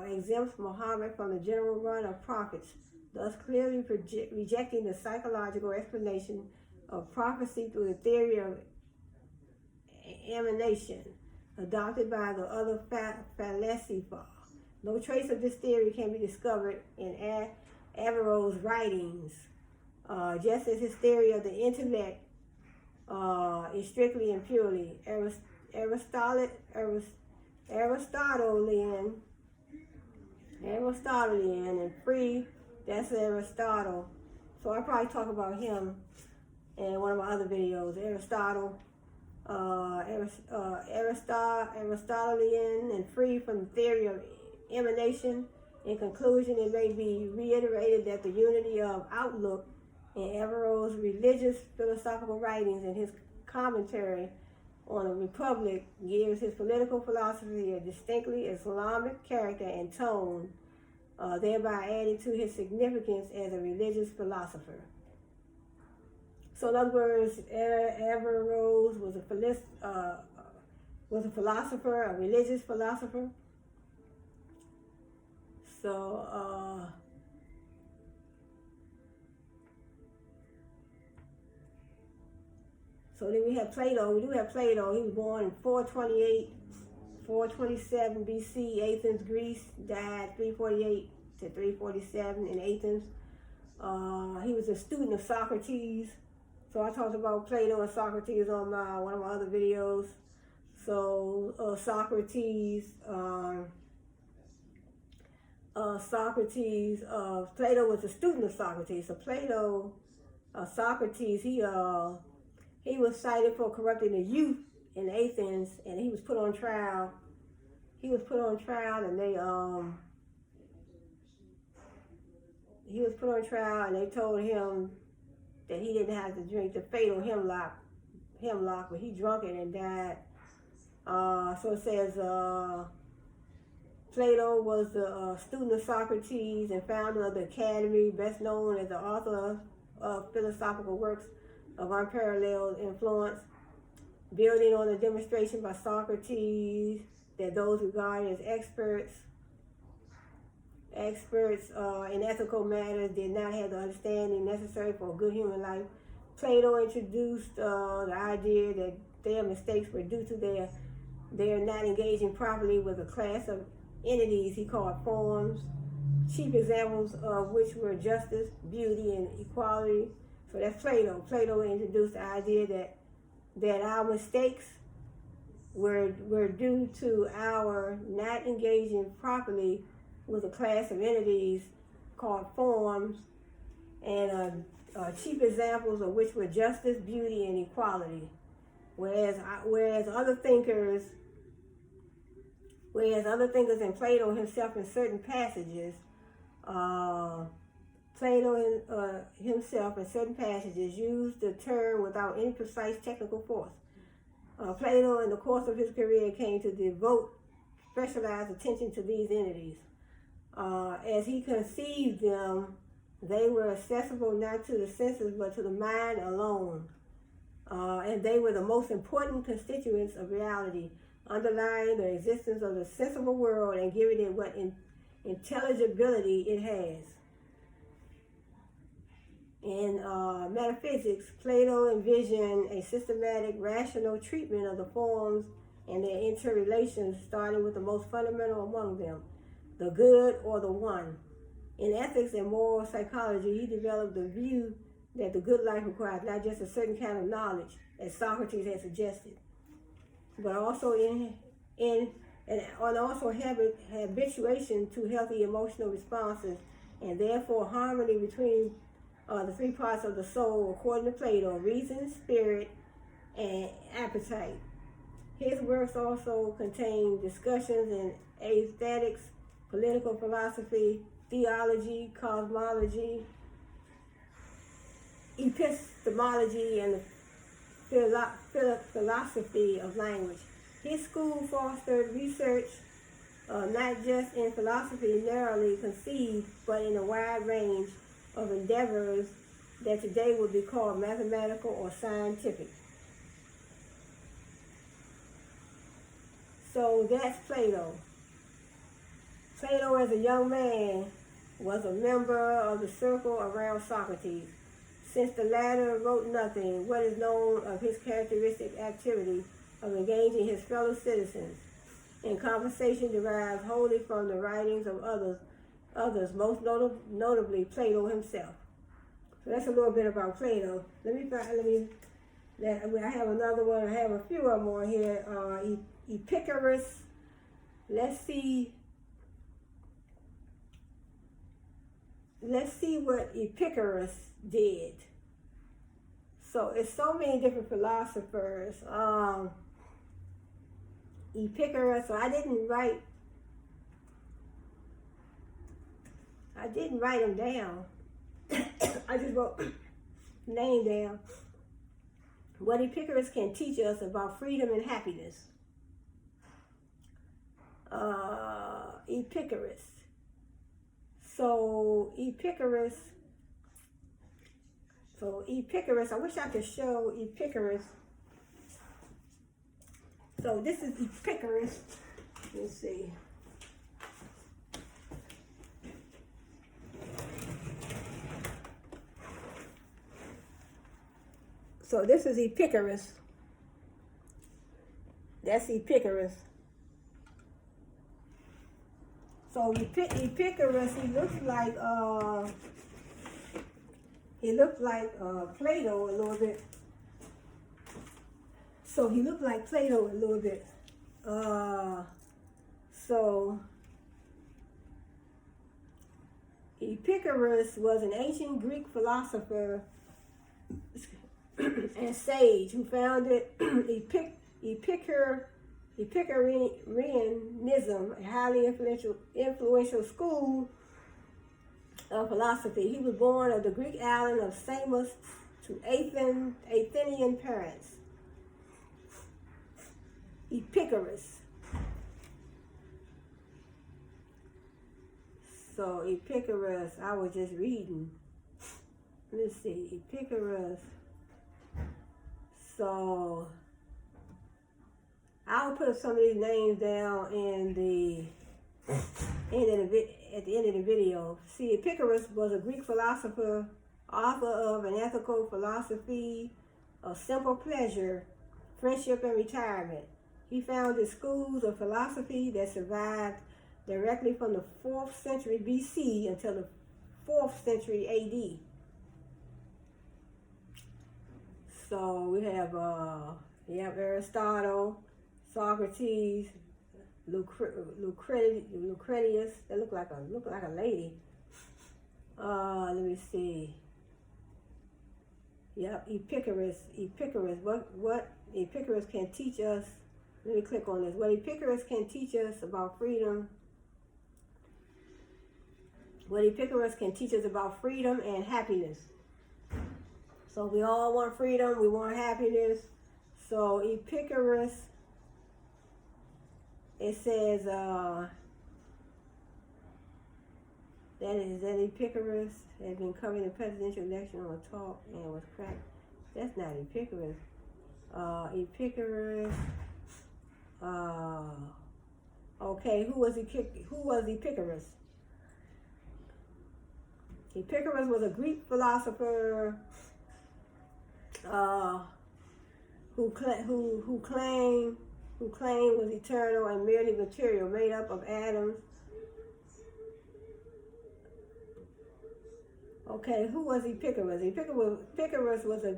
exempts Muhammad from the general run of prophets, thus clearly rejecting the psychological explanation of prophecy through the theory of emanation adopted by the other philosophers. No trace of this theory can be discovered in Averroes' writings, just as his theory of the intellect is strictly and purely Aristotelian and free. That's Aristotle. So I'll probably talk about him in one of my other videos. Aristotle, Aristotelian and free from the theory of emanation. In conclusion, it may be reiterated that the unity of outlook in Averroes' religious philosophical writings and his commentary on the Republic gives his political philosophy a distinctly Islamic character and tone, thereby adding to his significance as a religious philosopher. So in other words, Averroes was a philosopher, a religious philosopher. So then we have Plato. We do have Plato. He was born in 427 BC, Athens, Greece. Died 348 to 347 in Athens. He was a student of Socrates. So I talked about Plato and Socrates on one of my other videos. So Plato was a student of Socrates. So Socrates, he was cited for corrupting the youth in Athens, and he was put on trial. And they told him that he didn't have to drink the fatal hemlock, but he drunk it and died. So it says Plato was the student of Socrates and founder of the Academy, best known as the author of philosophical works of unparalleled influence, building on the demonstration by Socrates that those regarded as experts in ethical matters did not have the understanding necessary for a good human life. Plato introduced the idea that their mistakes were due to their not engaging properly with a class of entities he called forms, chief examples of which were justice, beauty, and equality. So that's Plato. Plato introduced the idea that our mistakes were due to our not engaging properly with a class of entities called forms, and chief examples of which were justice, beauty, and equality. Whereas other thinkers in Plato himself in certain passages, used the term without any precise technical force. Plato, in the course of his career, came to devote specialized attention to these entities. As he conceived them, they were accessible not to the senses but to the mind alone. And they were the most important constituents of reality, underlying the existence of the sensible world and giving it what intelligibility it has. In metaphysics, Plato envisioned a systematic, rational treatment of the forms and their interrelations, starting with the most fundamental among them, the good or the one. In ethics and moral psychology, he developed the view that the good life requires not just a certain kind of knowledge, as Socrates had suggested, but also habituation to healthy emotional responses, and therefore harmony between the three parts of the soul, according to Plato: reason, spirit, and appetite. His works also contain discussions in aesthetics, political philosophy, theology, cosmology, epistemology, and the philosophy of language. His school fostered research not just in philosophy narrowly conceived, but in a wide range of endeavors that today would be called mathematical or scientific. So that's Plato. Plato, as a young man, was a member of the circle around Socrates. Since the latter wrote nothing, what is known of his characteristic activity of engaging his fellow citizens in conversation derives wholly from the writings of others, most notably Plato himself. So that's a little bit about Plato. I have another one. I have a few of them on here. Epicurus. Let's see what Epicurus did. So it's so many different philosophers. Epicurus. So I didn't write them down. I just wrote name down. What Epicurus can teach us about freedom and happiness. Epicurus. So Epicurus, I wish I could show Epicurus. So this is Epicurus. Let's see. So this is Epicurus. That's Epicurus. So Epicurus, he looks like he looked like Plato a little bit. So he looked like Plato a little bit. So Epicurus was an ancient Greek philosopher and sage who founded Epicureanism, a highly influential school of philosophy. He was born of the Greek island of Samos to Athenian parents. Epicurus. So Epicurus, I was just reading. Let's see, Epicurus. So I'll put some of these names down at the end of the video. See, Epicurus was a Greek philosopher, author of an ethical philosophy of simple pleasure, friendship, and retirement. He founded schools of philosophy that survived directly from the 4th century BC until the 4th century AD. So we have Aristotle, Socrates, Lucretius. That look like a lady. Let me see. Yep, Epicurus. What Epicurus can teach us? Let me click on this. What Epicurus can teach us about freedom. What Epicurus can teach us about freedom and happiness. So we all want freedom, we want happiness. So Epicurus, it says, that Epicurus had been covering the presidential election on a talk and was cracked. That's not Epicurus. Epicurus, okay, who was Epicurus? Epicurus was a Greek philosopher who claimed was eternal and merely material, made up of atoms. Okay, who was Epicurus? Epicurus was a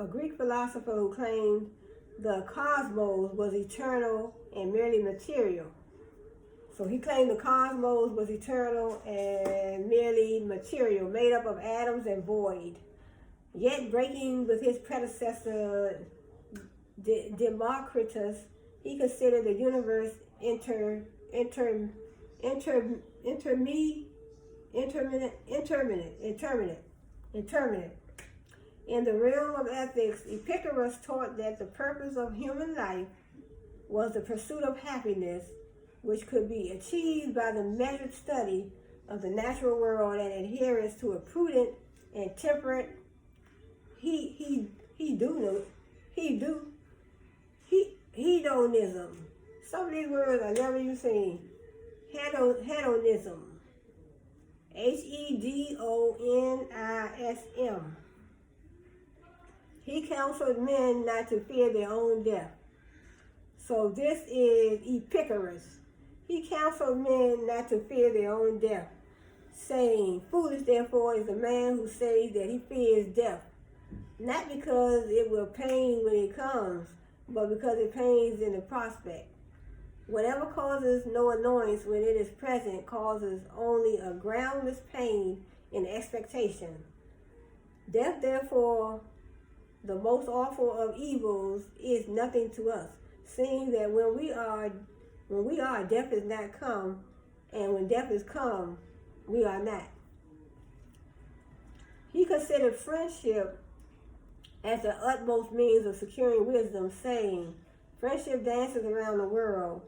Greek philosopher who claimed the cosmos was eternal and merely material. So he claimed the cosmos was eternal and merely material, made up of atoms and void. Yet, breaking with his predecessor Democritus, he considered the universe interminate. In the realm of ethics, Epicurus taught that the purpose of human life was the pursuit of happiness, which could be achieved by the measured study of the natural world and adherence to a prudent and temperate hedonism. Some of these words I never even seen. Hedonism. Hedonism. He counseled men not to fear their own death. So this is Epicurus. He counseled men not to fear their own death, saying, "Foolish therefore is the man who says that he fears death, not because it will pain when it comes, but because it pains in the prospect. Whatever causes no annoyance when it is present causes only a groundless pain in expectation. Death, therefore, the most awful of evils, is nothing to us, seeing that when we are, death is not come, and when death is come, we are not." He considered friendship as the utmost means of securing wisdom, saying, "Friendship dances around the world,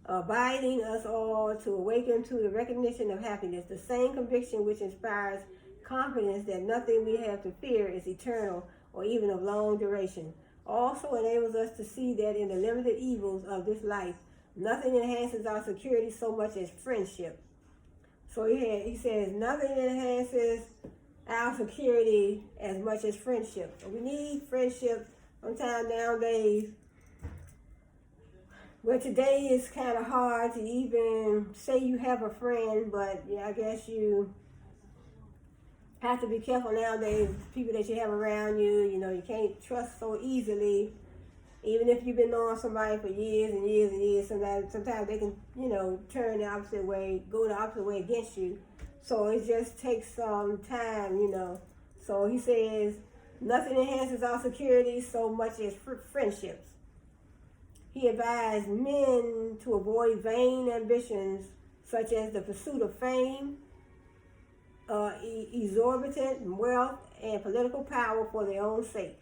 abiding us all to awaken to the recognition of happiness, the same conviction which inspires confidence that nothing we have to fear is eternal or even of long duration, also enables us to see that in the limited evils of this life, nothing enhances our security so much as friendship." So he says nothing enhances our security as much as friendship. So we need friendship sometimes nowadays. Well, today is kind of hard to even say you have a friend, but yeah, I guess you have to be careful nowadays. People that you have around you, you can't trust so easily. Even if you've been knowing somebody for years and years and years, sometimes they can, turn the opposite way, go the opposite way against you. So it just takes some time. So he says, nothing enhances our security so much as friendships. He advised men to avoid vain ambitions such as the pursuit of fame, exorbitant wealth, and political power for their own sake.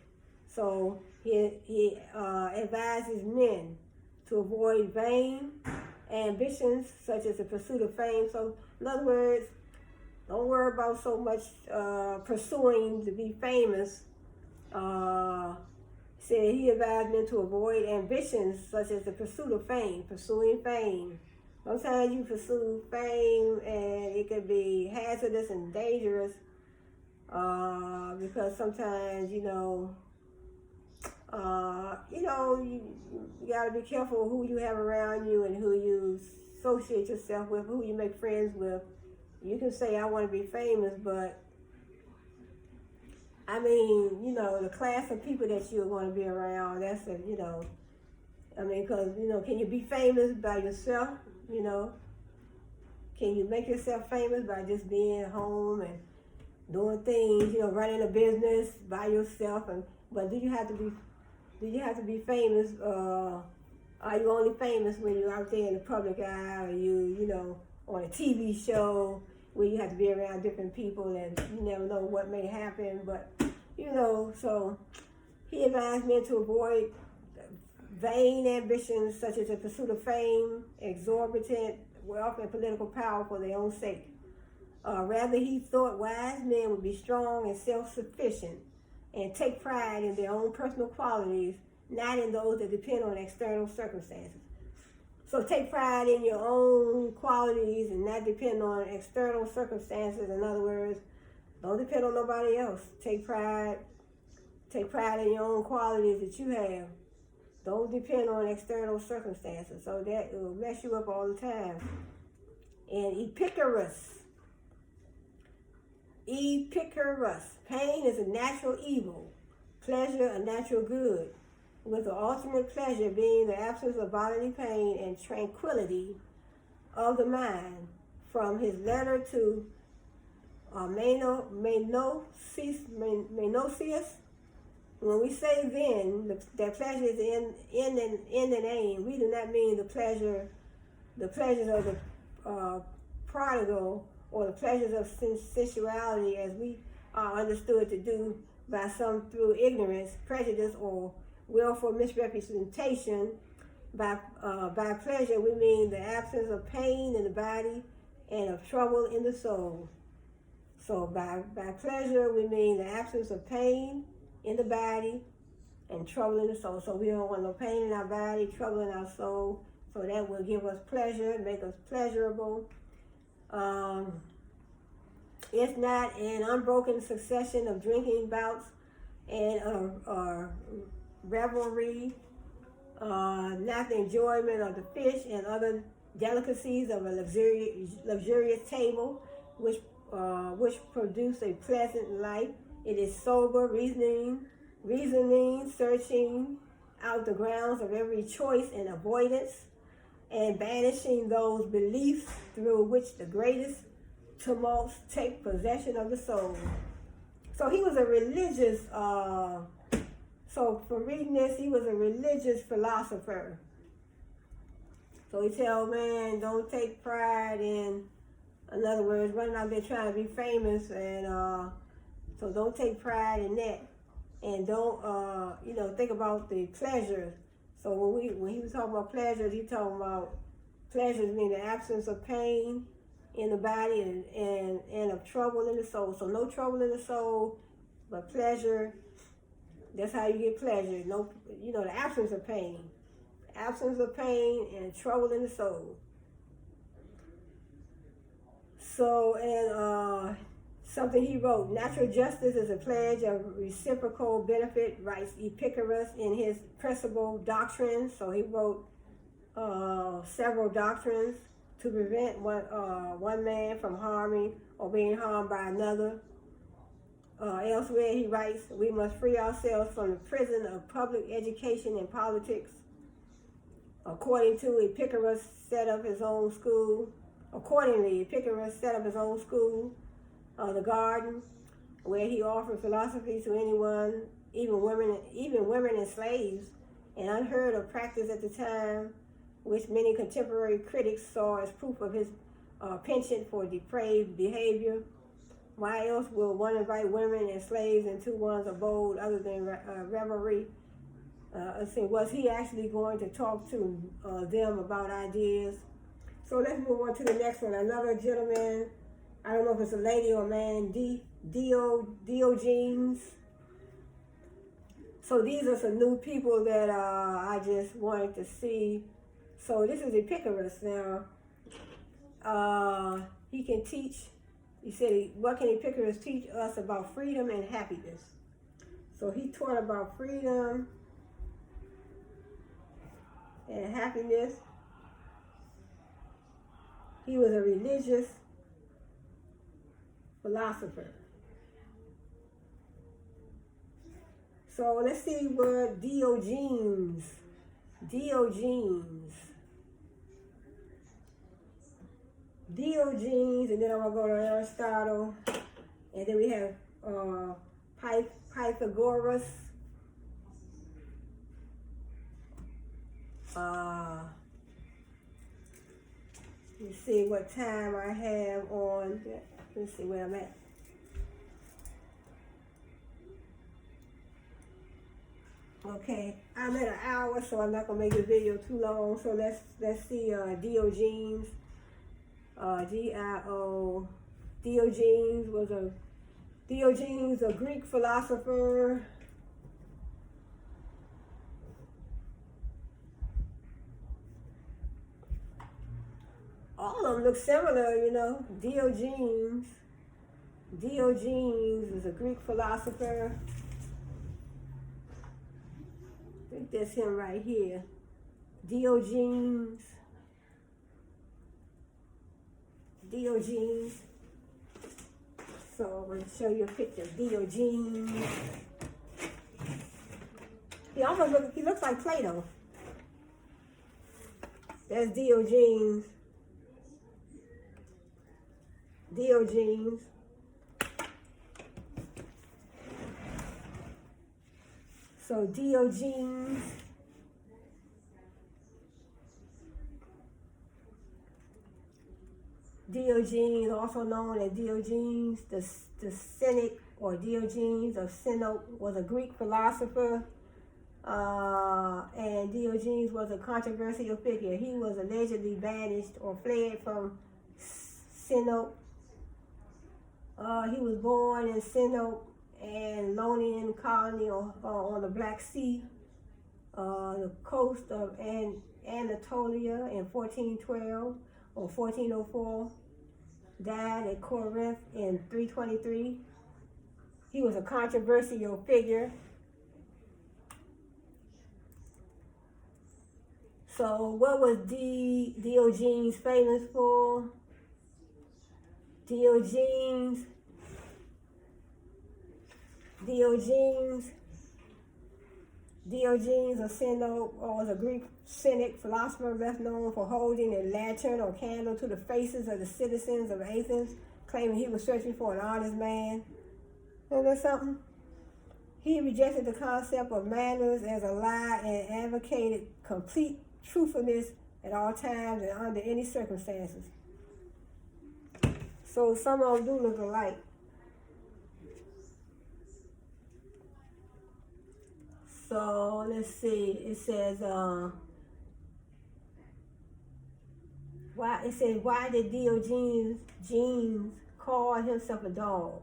So he advises men to avoid vain ambitions such as the pursuit of fame. So in other words, don't worry about so much pursuing to be famous. Said he advised men to avoid ambitions such as the pursuit of fame, pursuing fame. Sometimes you pursue fame and it could be hazardous and dangerous because sometimes, you got to be careful who you have around you and who you associate yourself with, who you make friends with. You can say, I want to be famous, but I mean, the class of people that you're going to be around, that's because, can you be famous by yourself? Can you make yourself famous by just being home and doing things, running a business by yourself? But do you have to be famous? Are you only famous when you're out there in the public eye, or you on a TV show where you have to be around different people and you never know what may happen? But so he advised men to avoid vain ambitions such as the pursuit of fame, exorbitant wealth, and political power for their own sake. Rather, he thought wise men would be strong and self-sufficient and take pride in their own personal qualities, not in those that depend on external circumstances. So take pride in your own qualities and not depend on external circumstances. In other words, don't depend on nobody else. Take pride in your own qualities that you have. Don't depend on external circumstances. So that will mess you up all the time. And Epicurus. Pain is a natural evil. Pleasure a natural good. With the ultimate pleasure being the absence of bodily pain and tranquility of the mind. From his letter to Menocius. When we say then, that pleasure is in and aim, we do not mean the pleasures of the prodigal or the pleasures of sensuality as we are understood to do by some through ignorance, prejudice, or willful misrepresentation. By pleasure, we mean the absence of pain in the body and of trouble in the soul. So by pleasure, we mean the absence of pain in the body and trouble in the soul. So we don't want no pain in our body, trouble in our soul. So that will give us pleasure, make us pleasurable. It's not an unbroken succession of drinking bouts and revelry, not the enjoyment of the fish and other delicacies of a luxurious table, which produce a pleasant life. It is sober reasoning, searching out the grounds of every choice and avoidance, and banishing those beliefs through which the greatest tumults take possession of the soul. So he was a religious, so from reading this, he was a religious philosopher. So he tells man, don't take pride in other words, running out there trying to be famous, and so don't take pride in that, and don't think about the pleasures. So when he was talking about pleasures, he talking about pleasures mean the absence of pain in the body and of trouble in the soul. So no trouble in the soul, but pleasure. That's how you get pleasure. No, the absence of pain and trouble in the soul. So, and something he wrote, natural justice is a pledge of reciprocal benefit, writes Epicurus in his principal doctrines. So he wrote several doctrines to prevent one man from harming or being harmed by another. Elsewhere he writes, we must free ourselves from the prison of public education and politics. Accordingly, Epicurus set up his own school, the Garden, where he offered philosophy to anyone, even women and slaves, an unheard of practice at the time, which many contemporary critics saw as proof of his penchant for depraved behavior. Why else will one invite women and slaves into one's abode other than revelry? Was he actually going to talk to them about ideas? So let's move on to the next one. Another gentleman, I don't know if it's a lady or a man, Diogenes. So these are some new people that I just wanted to see. So this is Epicurus now. He can teach. He said, what can Epicurus teach us about freedom and happiness? So he taught about freedom and happiness. He was a religious philosopher. So let's see what Diogenes, and then I'm going to go to Aristotle, and then we have Pythagoras, let's see what time I have on, let's see where I'm at. Okay, I'm at an hour, so I'm not going to make the video too long, so let's see Diogenes. Diogenes, a Greek philosopher. All of them look similar, you know. Diogenes is a Greek philosopher. I think that's him right here. Diogenes. So I'm going to show you a picture of Diogenes. He looks like Plato. That's Diogenes. So Diogenes. Diogenes, also known as Diogenes the Cynic, or Diogenes of Sinope, was a Greek philosopher, and Diogenes was a controversial figure. He was allegedly banished or fled from Sinope. He was born in Sinope and Ionian colony on the Black Sea, the coast of Anatolia in 1412 or 1404. Died at Corinth in 323. He was a controversial figure. So what was Diogenes famous for? Diogenes of Sinope was a Greek cynic philosopher best known for holding a lantern or candle to the faces of the citizens of Athens, claiming he was searching for an honest man. Isn't that something? He rejected the concept of manners as a lie and advocated complete truthfulness at all times and under any circumstances. So some of them do look alike. So let's see. It says, why did Diogenes call himself a dog?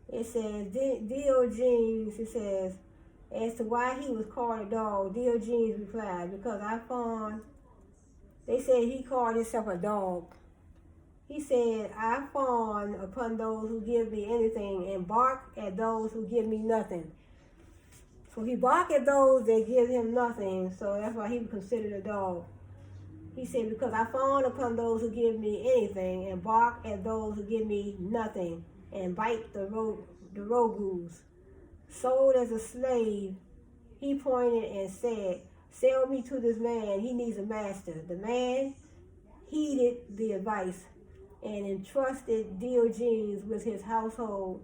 It says Diogenes. It says, as to why he was called a dog, Diogenes replied, because they said he called himself a dog. He said, I fawn upon those who give me anything and bark at those who give me nothing. So he barked at those that give him nothing, so that's why he was considered a dog. He said, because I fawn upon those who give me anything and bark at those who give me nothing and bite the rogues. Sold as a slave, he pointed and said, sell me to this man, he needs a master. The man heeded the advice and entrusted Diogenes with his household.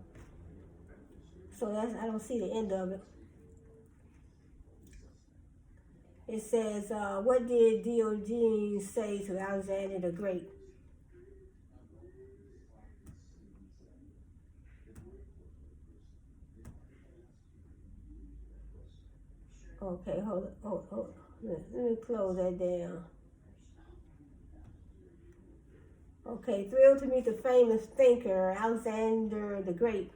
So I don't see the end of it. It says, what did Diogenes say to Alexander the Great? Okay, hold on. Let me close that down. Okay, thrilled to meet the famous thinker, Alexander the Great,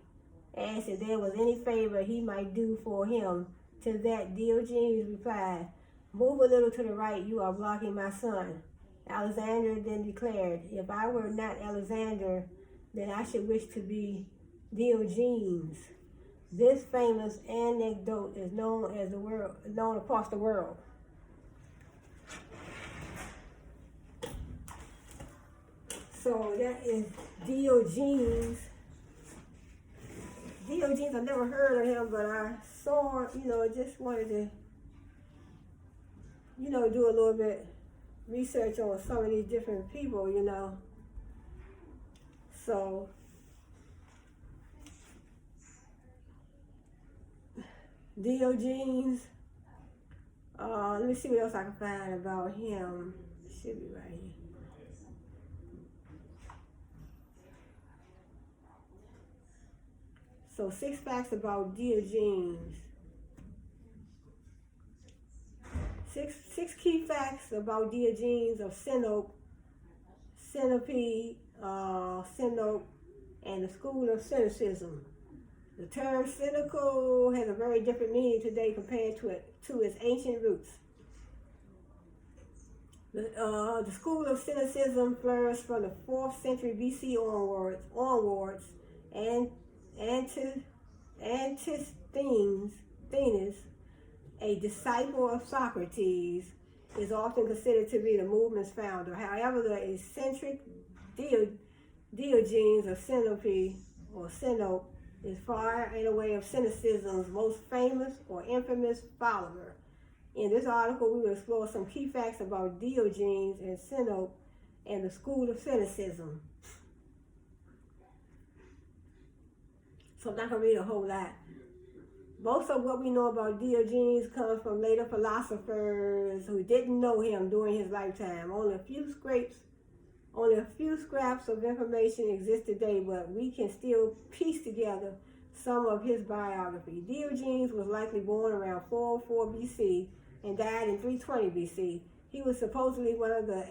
asked if there was any favor he might do for him. To that, Diogenes replied, move a little to the right, you are blocking my sun. Alexander then declared, if I were not Alexander, then I should wish to be Diogenes. This famous anecdote is known across the world. So that is Diogenes. Diogenes, I never heard of him, but I saw, just wanted to, do a little bit research on some of these different people, So, Diogenes, let me see what else I can find about him. It should be right here. So 6 facts about Diogenes. Six key facts about Diogenes of Sinope, and the school of cynicism. The term cynical has a very different meaning today compared to its ancient roots. The school of cynicism flourished from the 4th century BC onwards, and Antisthenes, a disciple of Socrates, is often considered to be the movement's founder. However, the eccentric Diogenes of Sinope is far and away of cynicism's most famous or infamous follower. In this article, we will explore some key facts about Diogenes and Sinope and the school of cynicism. So I'm not going to read a whole lot. Most of what we know about Diogenes comes from later philosophers who didn't know him during his lifetime. Only a few scraps of information exist today, but we can still piece together some of his biography. Diogenes was likely born around 404 BC and died in 320 BC. He was supposedly one of the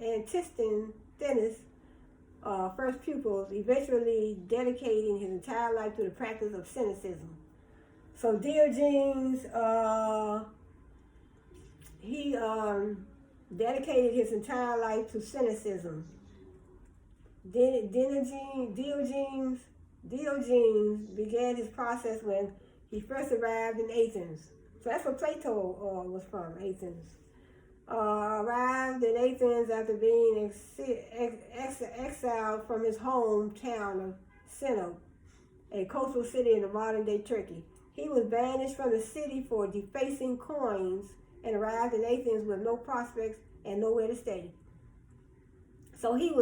Antisthenes' first pupils, eventually dedicating his entire life to the practice of cynicism. So Diogenes, he dedicated his entire life to cynicism. Diogenes began his process when he first arrived in Athens. So that's where Plato was from, Athens. Arrived in Athens after being exiled from his hometown of Sinope, a coastal city in the modern-day Turkey. He was banished from the city for defacing coins and arrived in Athens with no prospects and nowhere to stay. So he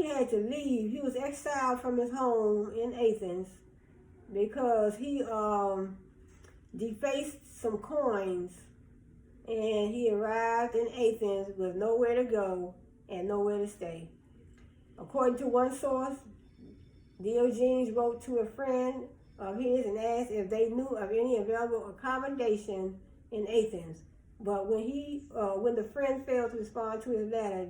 had to leave. He was exiled from his home in Athens because he defaced some coins, and he arrived in Athens with nowhere to go and nowhere to stay. According to one source, Diogenes wrote to a friend of his and asked if they knew of any available accommodation in Athens. But when the friend failed to respond to his letter,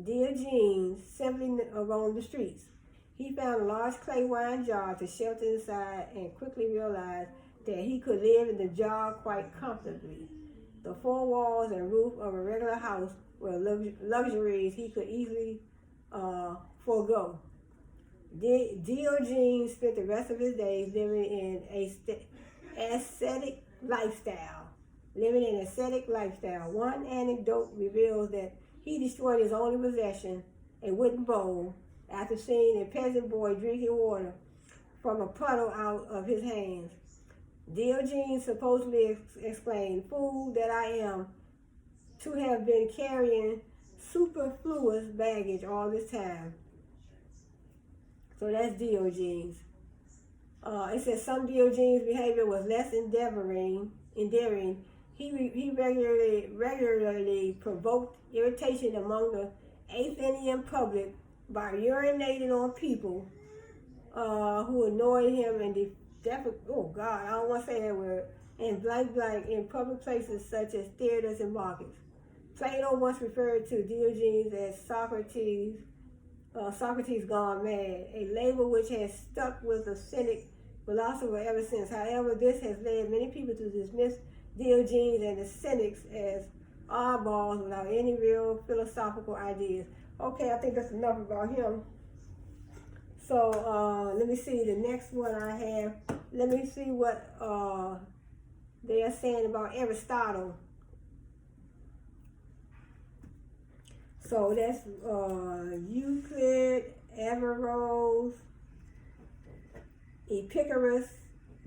Diogenes simply roamed the streets. He found a large clay wine jar to shelter inside and quickly realized that he could live in the jar quite comfortably. The 4 walls and roof of a regular house were luxuries he could easily forego. Diogenes spent the rest of his days living in an ascetic lifestyle. living an ascetic lifestyle. One anecdote reveals that he destroyed his only possession, a wooden bowl, after seeing a peasant boy drinking water from a puddle out of his hands. Diogenes supposedly exclaimed, "Fool that I am, to have been carrying superfluous baggage all this time." So that's Diogenes. It says some Diogenes' behavior was less endearing. He regularly provoked irritation among the Athenian public by urinating on people who annoyed him and oh God, I don't want to say that word, and blank in public places such as theaters and markets. Plato once referred to Diogenes as Socrates gone mad, a label which has stuck with the cynic philosopher ever since. However, this has led many people to dismiss Diogenes and the cynics as oddballs without any real philosophical ideas. Okay, I think that's enough about him. So let me see the next one I have. Let me see what they are saying about Aristotle. So that's Euclid, Averroes, Epicurus,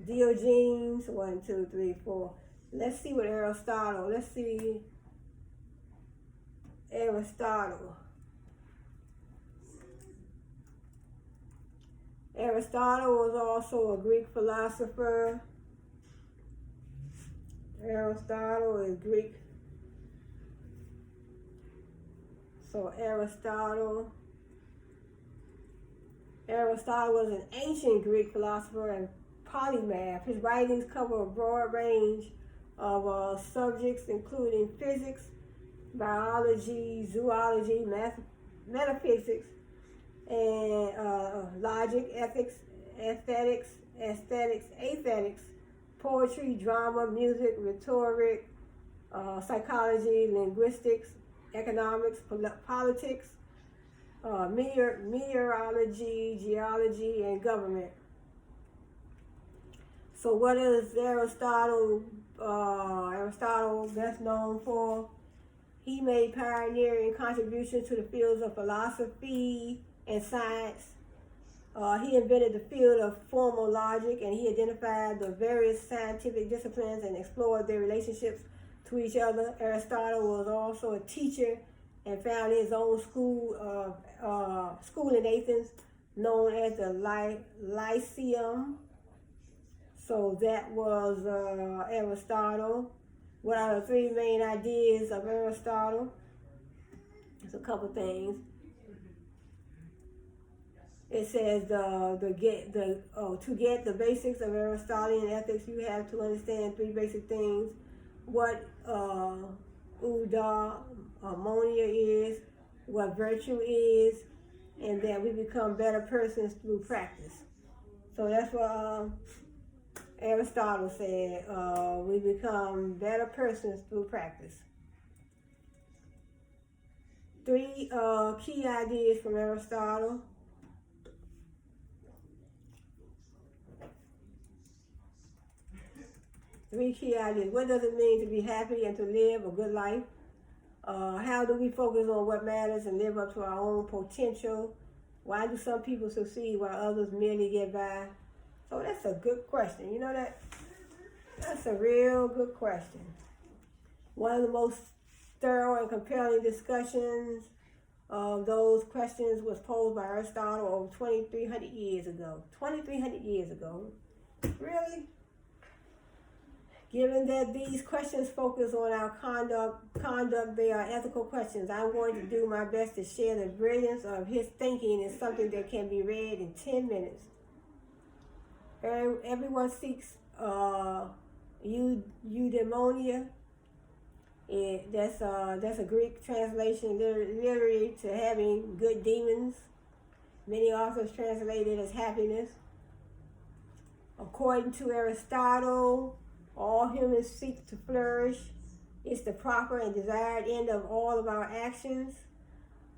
Diogenes, 1, 2, 3, 4. Let's see what Aristotle, Aristotle was also a Greek philosopher. Aristotle is Greek. So Aristotle was an ancient Greek philosopher and polymath. His writings cover a broad range of subjects, including physics, biology, zoology, metaphysics, and logic, ethics, aesthetics, poetry, drama, music, rhetoric, psychology, linguistics, economics, politics, meteorology, geology, and government. So what is Aristotle best known for? He made pioneering contributions to the fields of philosophy and science. He invented the field of formal logic, and he identified the various scientific disciplines and explored their relationships to each other. Aristotle was also a teacher and founded his own school in Athens, known as the Lyceum. So that was Aristotle. What are the three main ideas of Aristotle? There's a couple things. It says to get the basics of Aristotelian ethics, you have to understand three basic things: what eudaimonia is, what virtue is, and that we become better persons through practice. So that's what Aristotle said. We become better persons through practice. Three key ideas from Aristotle. Three key ideas. What does it mean to be happy and to live a good life? How do we focus on what matters and live up to our own potential? Why do some people succeed while others merely get by? So that's a good question. You know that's a real good question. One of the most thorough and compelling discussions of those questions was posed by Aristotle over 2,300 years ago. 2,300 years ago. Really? Given that these questions focus on our conduct, they are ethical questions. I'm going to do my best to share the brilliance of his thinking in something that can be read in 10 minutes. Everyone seeks eudaimonia. That's a Greek translation, literally to having good demons. Many authors translate it as happiness. According to Aristotle, all humans seek to flourish. It's the proper and desired end of all of our actions.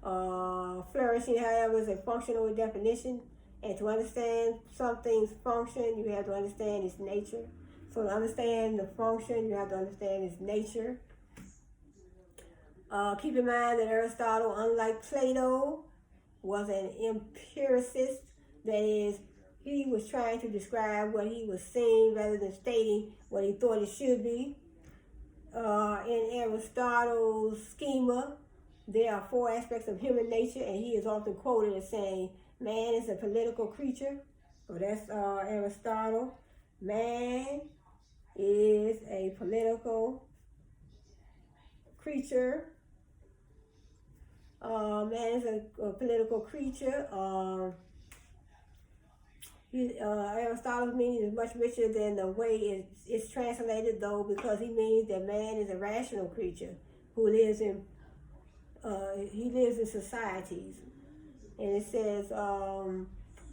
Flourishing, however, is a functional definition. And to understand something's function, you have to understand its nature. So to understand the function, you have to understand its nature. Keep in mind that Aristotle, unlike Plato, was an empiricist. That is, he was trying to describe what he was seeing rather than stating what he thought it should be. In Aristotle's schema, there are 4 aspects of human nature, and he is often quoted as saying, man is a political creature. So that's Aristotle. Man is a political creature. Man is a political creature. Aristotle's meaning is much richer than the way it's translated, though, because he means that man is a rational creature who lives in societies. And it says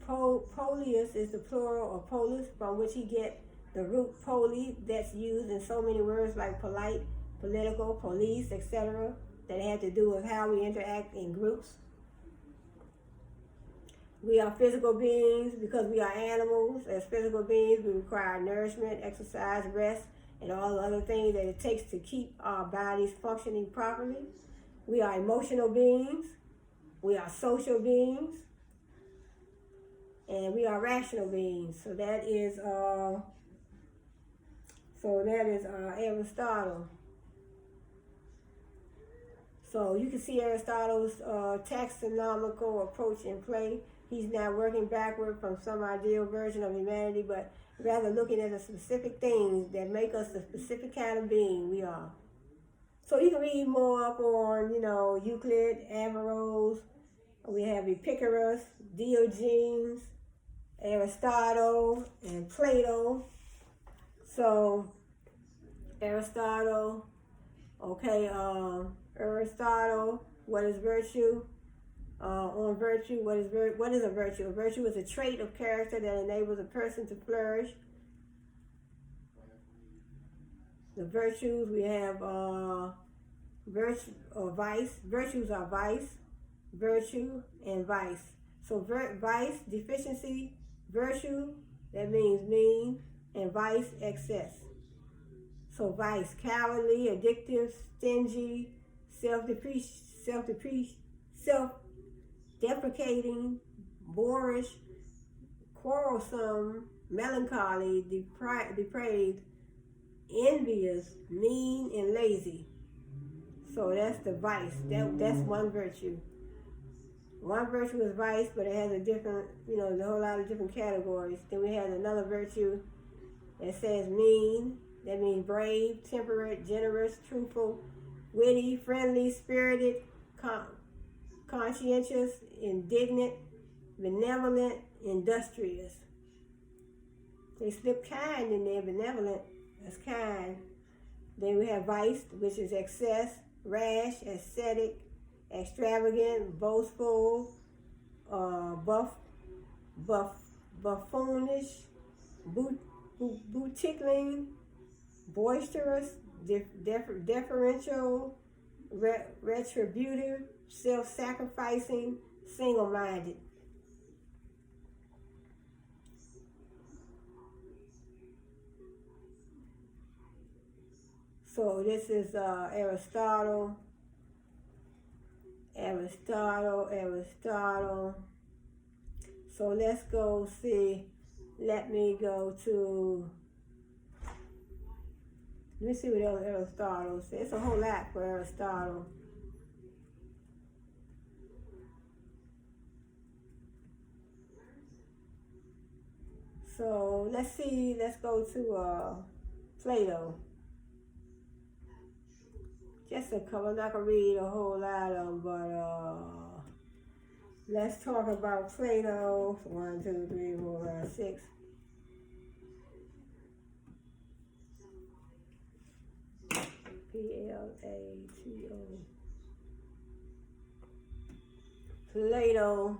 Polius is the plural of polis, from which he get the root poli, that's used in so many words like polite, political, police, etc., that have to do with how we interact in groups. We are physical beings because we are animals. As physical beings, we require nourishment, exercise, rest, and all the other things that it takes to keep our bodies functioning properly. We are emotional beings. We are social beings. And we are rational beings. So that is Aristotle. So you can see Aristotle's taxonomical approach in play. He's not working backward from some ideal version of humanity, but rather looking at the specific things that make us the specific kind of being we are. So you can read more up on, Euclid, Averroes. We have Epicurus, Diogenes, Aristotle, and Plato. So Aristotle, Aristotle, what is virtue? On virtue, what is a virtue? A virtue is a trait of character that enables a person to flourish. The virtues, we have virtue or vice. Virtues are vice, virtue, and vice. So vice, deficiency, virtue, that means mean, and vice, excess. So vice, cowardly, addictive, stingy, self-deprecating, boorish, quarrelsome, melancholy, depraved, envious, mean, and lazy. So that's the vice. That's one virtue. One virtue is vice, but it has a different, a whole lot of different categories. Then we have another virtue that says mean. That means brave, temperate, generous, truthful, witty, friendly, spirited, conscientious, indignant, benevolent, industrious. They slip kind in there, benevolent, that's kind. Then we have vice, which is excess, rash, ascetic, extravagant, boastful, buffoonish, boutiquing, boisterous, deferential, retributive, self-sacrificing, single-minded. So this is Aristotle. So let's go see. Let me see what else Aristotle says. It's a whole lot for Aristotle. So let's go to Plato. Just a couple, I'm not going to read a whole lot of them, but let's talk about Plato. 1, 2, 3, 4, 5, 6. Plato.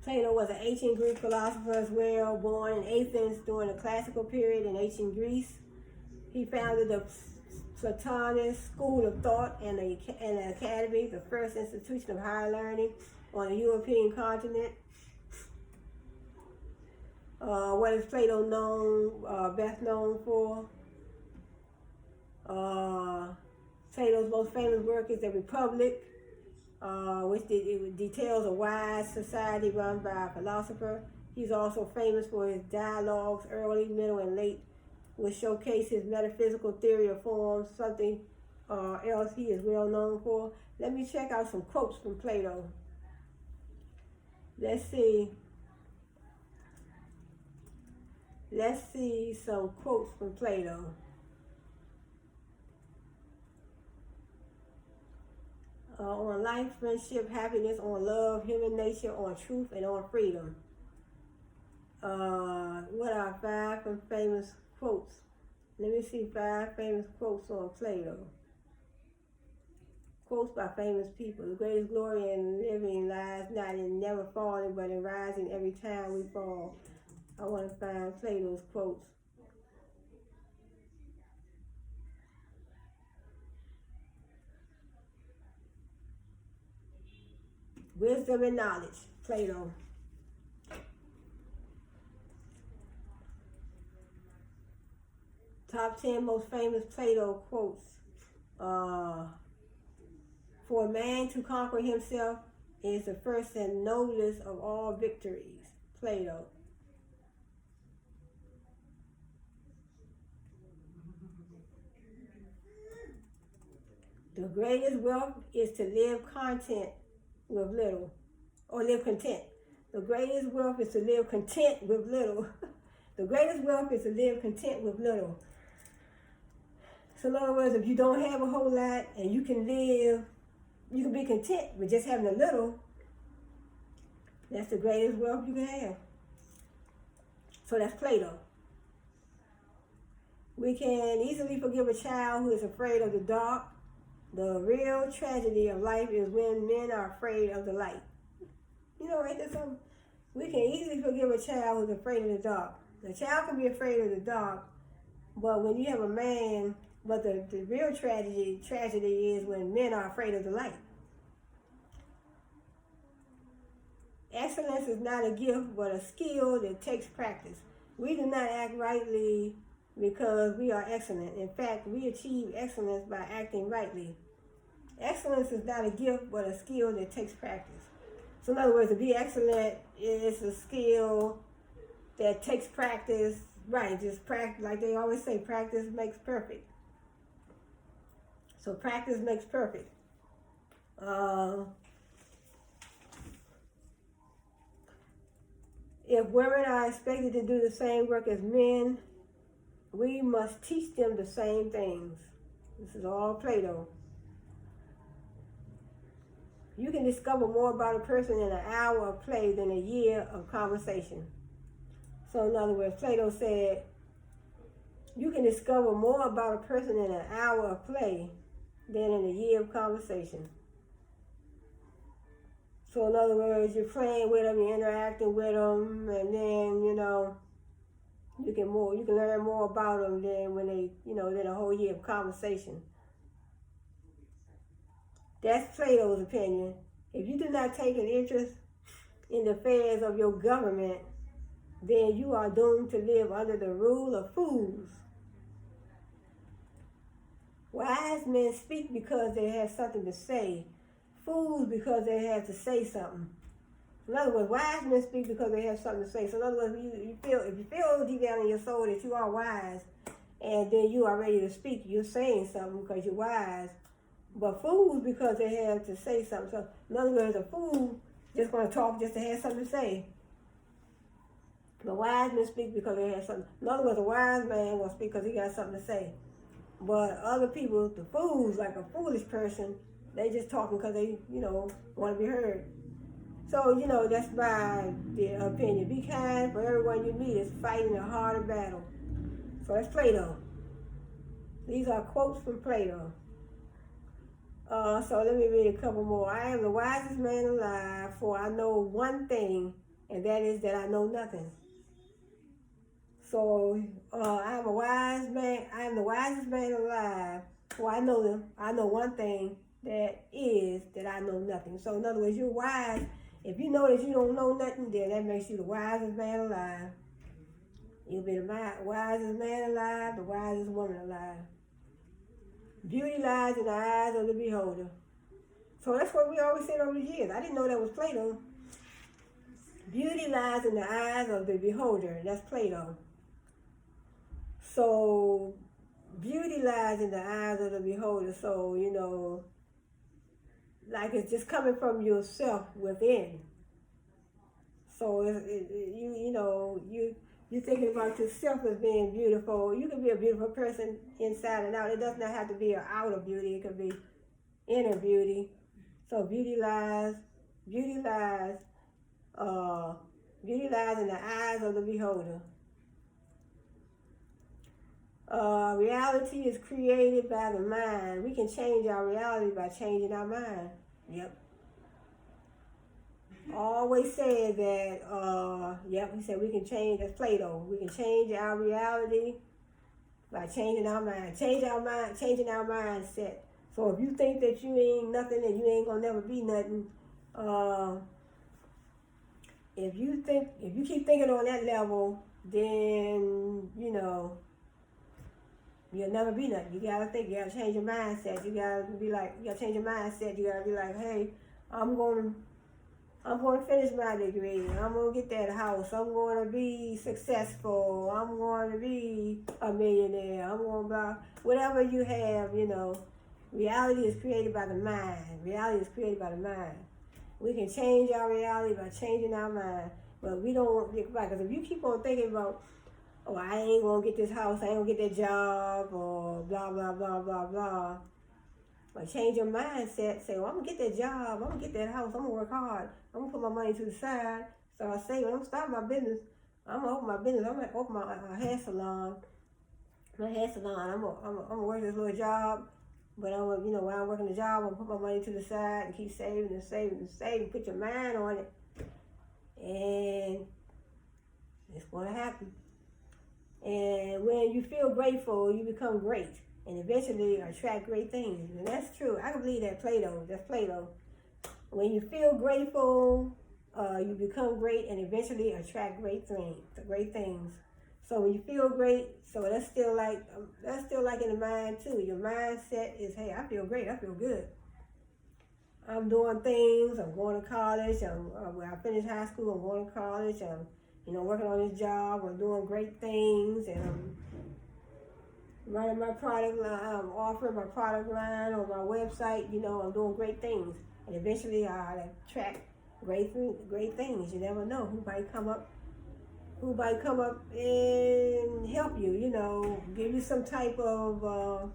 Plato was an ancient Greek philosopher as well, born in Athens during the classical period in ancient Greece. He founded the Platonist school of thought and an academy, the first institution of higher learning on the European continent. What is Plato best known for? Plato's most famous work is The Republic, which details a wise society run by a philosopher. He's also famous for his dialogues, early, middle, and late, which showcase his metaphysical theory of forms, something else he is well known for. Let me check out some quotes from Plato. Let's see some quotes from Plato. On life, friendship, happiness, on love, human nature, on truth, and on freedom. What are 5 famous quotes? Let me see 5 famous quotes on Plato. Quotes by famous people. The greatest glory in living lies not in never falling, but in rising every time we fall. I want to find Plato's quotes. Wisdom and knowledge, Plato. Top 10 most famous Plato quotes. For a man to conquer himself is the first and noblest of all victories, Plato. The greatest wealth is to live content with little, or live content. The greatest wealth is to live content with little. The greatest wealth is to live content with little. So in other words, if you don't have a whole lot and you can be content with just having a little, that's the greatest wealth you can have. So that's Plato. We can easily forgive a child who is afraid of the dark. The real tragedy of life is when men are afraid of the light. You know, right? There's something. We can easily forgive a child who's afraid of the dark. The child can be afraid of the dark, but when you have a man, but the real tragedy is when men are afraid of the light. Excellence is not a gift, but a skill that takes practice. We do not act rightly because we are excellent. In fact, we achieve excellence by acting rightly. Excellence is not a gift, but a skill that takes practice. So in other words, to be excellent is a skill that takes practice. Right, just practice. Like they always say, practice makes perfect. So practice makes perfect. If women are expected to do the same work as men, we must teach them the same things. This is all Plato. You can discover more about a person in an hour of play than a year of conversation. So in other words, Plato said, you can discover more about a person in an hour of play than in a year of conversation. So in other words, you're playing with them, you're interacting with them, and then, you can learn more about them than when than a whole year of conversation. That's Plato's opinion. If you do not take an interest in the affairs of your government, then you are doomed to live under the rule of fools. Wise men speak because they have something to say. Fools because they have to say something. In other words, wise men speak because they have something to say. So in other words, if you feel deep down in your soul that you are wise, and then you are ready to speak, you're saying something because you're wise. But fools because they have to say something. So in other words, a fool just going to talk just to have something to say. But wise men speak because they have something. In other words, a wise man will speak because he got something to say. But other people, the fools, like a foolish person, they just talking because they, want to be heard. So, that's my opinion. Be kind, for everyone you meet is fighting a harder battle. So that's Plato. These are quotes from Plato. So let me read a couple more. I am the wisest man alive, for I know one thing, and that is that I know nothing. So I am a wise man. I am the wisest man alive, for I know one thing, that is that I know nothing. So in other words, you're wise. If you know that you don't know nothing, then that makes you the wisest man alive. You'll be the wisest man alive, the wisest woman alive. Beauty lies in the eyes of the beholder. So that's what we always said over the years. I didn't know that was Plato. Beauty lies in the eyes of the beholder. That's Plato. So beauty lies in the eyes of the beholder. So, like it's just coming from yourself within. So you're thinking about yourself as being beautiful. You can be a beautiful person inside and out. It does not have to be an outer beauty. It could be inner beauty. So beauty lies in the eyes of the beholder. Reality is created by the mind. We can change our reality by changing our mind. Yep. Always said that, he said we can change, that's Plato. We can change our reality by changing our mind. Changing our mindset. So if you think that you ain't nothing and you ain't gonna never be nothing, if you keep thinking on that level, then, you'll never be nothing. You gotta think, you gotta change your mindset. You gotta change your mindset. You gotta be like, hey, I'm going to finish my degree. I'm going to get that house. I'm going to be successful. I'm going to be a millionaire. I'm going to buy whatever you have, Reality is created by the mind. Reality is created by the mind. We can change our reality by changing our mind. But we don't get back. Because if you keep on thinking about, oh, I ain't going to get this house, I ain't going to get that job, or blah, blah, blah, blah, blah. But change your mindset. Say, well, I'm going to get that job. I'm going to get that house. I'm going to work hard. I'm going to put my money to the side. Start saving. I'm going to start my business. I'm going to open my business. I'm going to open my hair salon. I'm going to work this little job. But while I'm working the job, I'm going to put my money to the side and keep saving and saving and saving. Put your mind on it. And it's going to happen. And when you feel grateful, you become great. And eventually attract great things. And that's true. I can believe that that's Plato. When you feel grateful, you become great and eventually attract great things. So when you feel great, so that's still like in the mind too. Your mindset is, hey, I feel great, I feel good. I'm doing things, I'm going to college, when I finish high school, I'm going to college, I'm working on this job, I'm doing great things, and I'm running my product line, I'm offering my product line on my website, I'm doing great things. And eventually I attract great things. You never know who might come up and help you, give you some type of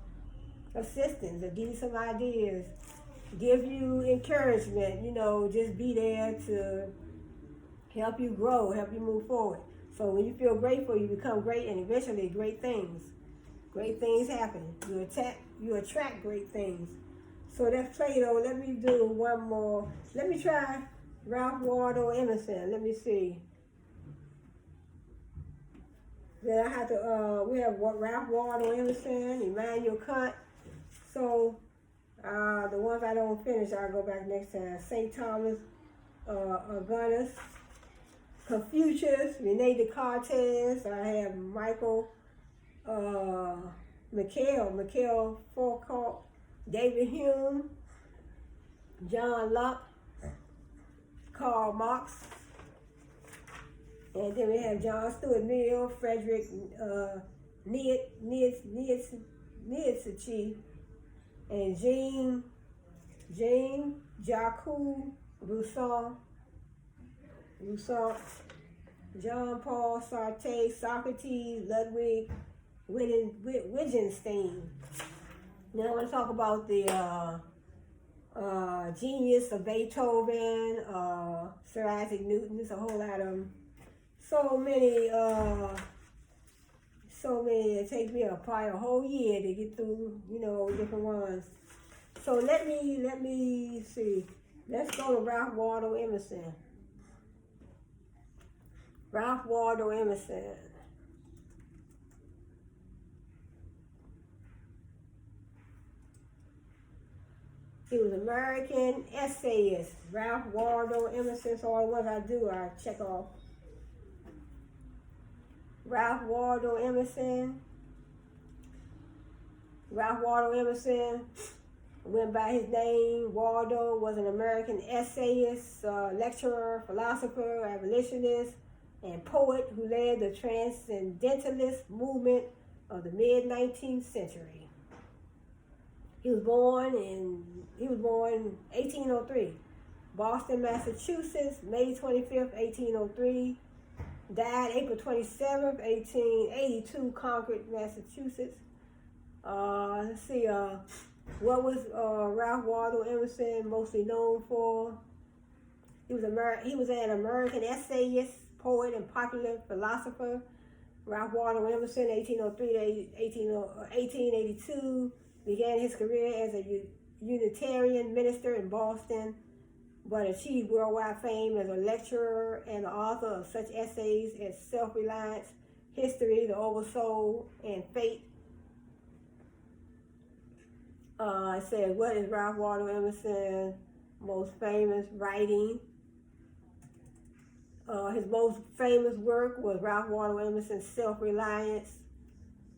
assistance or give you some ideas, give you encouragement, just be there to help you grow, help you move forward. So when you feel grateful, you become great and eventually great things happen. You attract great things. So that's Plato. Let me do one more. Let me try Ralph Waldo Emerson. Let me see. Then I have to, we have Ralph Waldo Emerson, Immanuel Kant. So the ones I don't finish, I'll go back next time. St. Thomas Aquinas, Confucius, Rene Descartes. I have Mikhail Foucault, David Hume, John Locke, Karl Marx, and then we have John Stuart Mill, Frederick Nietzsche, and Jacques Rousseau, John Paul Sartre, Socrates, Ludwig Wittgenstein. Then I want to talk about the genius of Beethoven, Sir Isaac Newton. There's a whole lot of them. So many. It takes me probably a whole year to get through, different ones. So let me see. Let's go to Ralph Waldo Emerson. Ralph Waldo Emerson. He was an American essayist, Ralph Waldo Emerson. So all the ones I do, I check off. Ralph Waldo Emerson. Ralph Waldo Emerson went by his name. Waldo was an American essayist, lecturer, philosopher, abolitionist, and poet who led the transcendentalist movement of the mid-19th century. He was born 1803, Boston, Massachusetts, May 25th, 1803. Died April 27th, 1882, Concord, Massachusetts. Let's see, what was Ralph Waldo Emerson mostly known for? He was an American essayist, poet, and popular philosopher. Ralph Waldo Emerson, 1803 to 1882, began his career as a Unitarian minister in Boston, but achieved worldwide fame as a lecturer and the author of such essays as Self-Reliance, History, The Oversoul, and Fate. It says, what is Ralph Waldo Emerson's most famous writing? His most famous work was Ralph Waldo Emerson's Self-Reliance,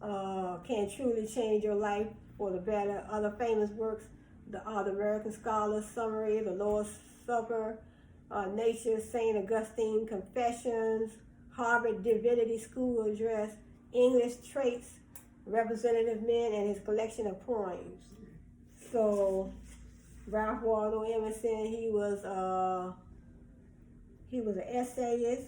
Can Truly Change Your Life for the Better. Other famous works are the American Scholar's Summary, The Lord's Supper, Nature, St. Augustine, Confessions, Harvard Divinity School Address, English Traits, Representative Men, and his collection of poems. So, Ralph Waldo Emerson, he was an essayist.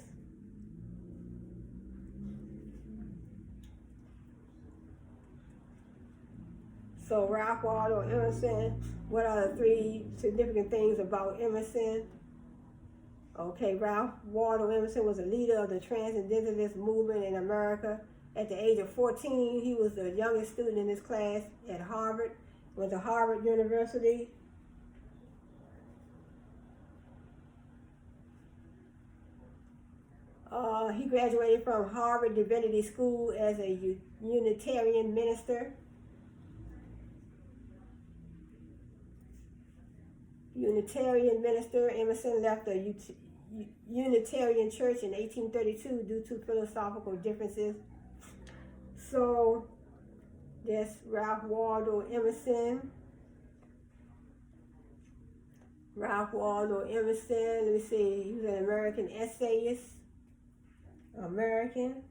So, Ralph Waldo Emerson, what are the three significant things about Emerson? Okay, Ralph Waldo Emerson was a leader of the Transcendentalist movement in America. At the age of 14, he was the youngest student in his class at Harvard. Went to Harvard University. He graduated from Harvard Divinity School as a Unitarian minister. Emerson left the Unitarian Church in 1832 due to philosophical differences. So, that's Ralph Waldo Emerson. Ralph Waldo Emerson, let me see, he was an American essayist. American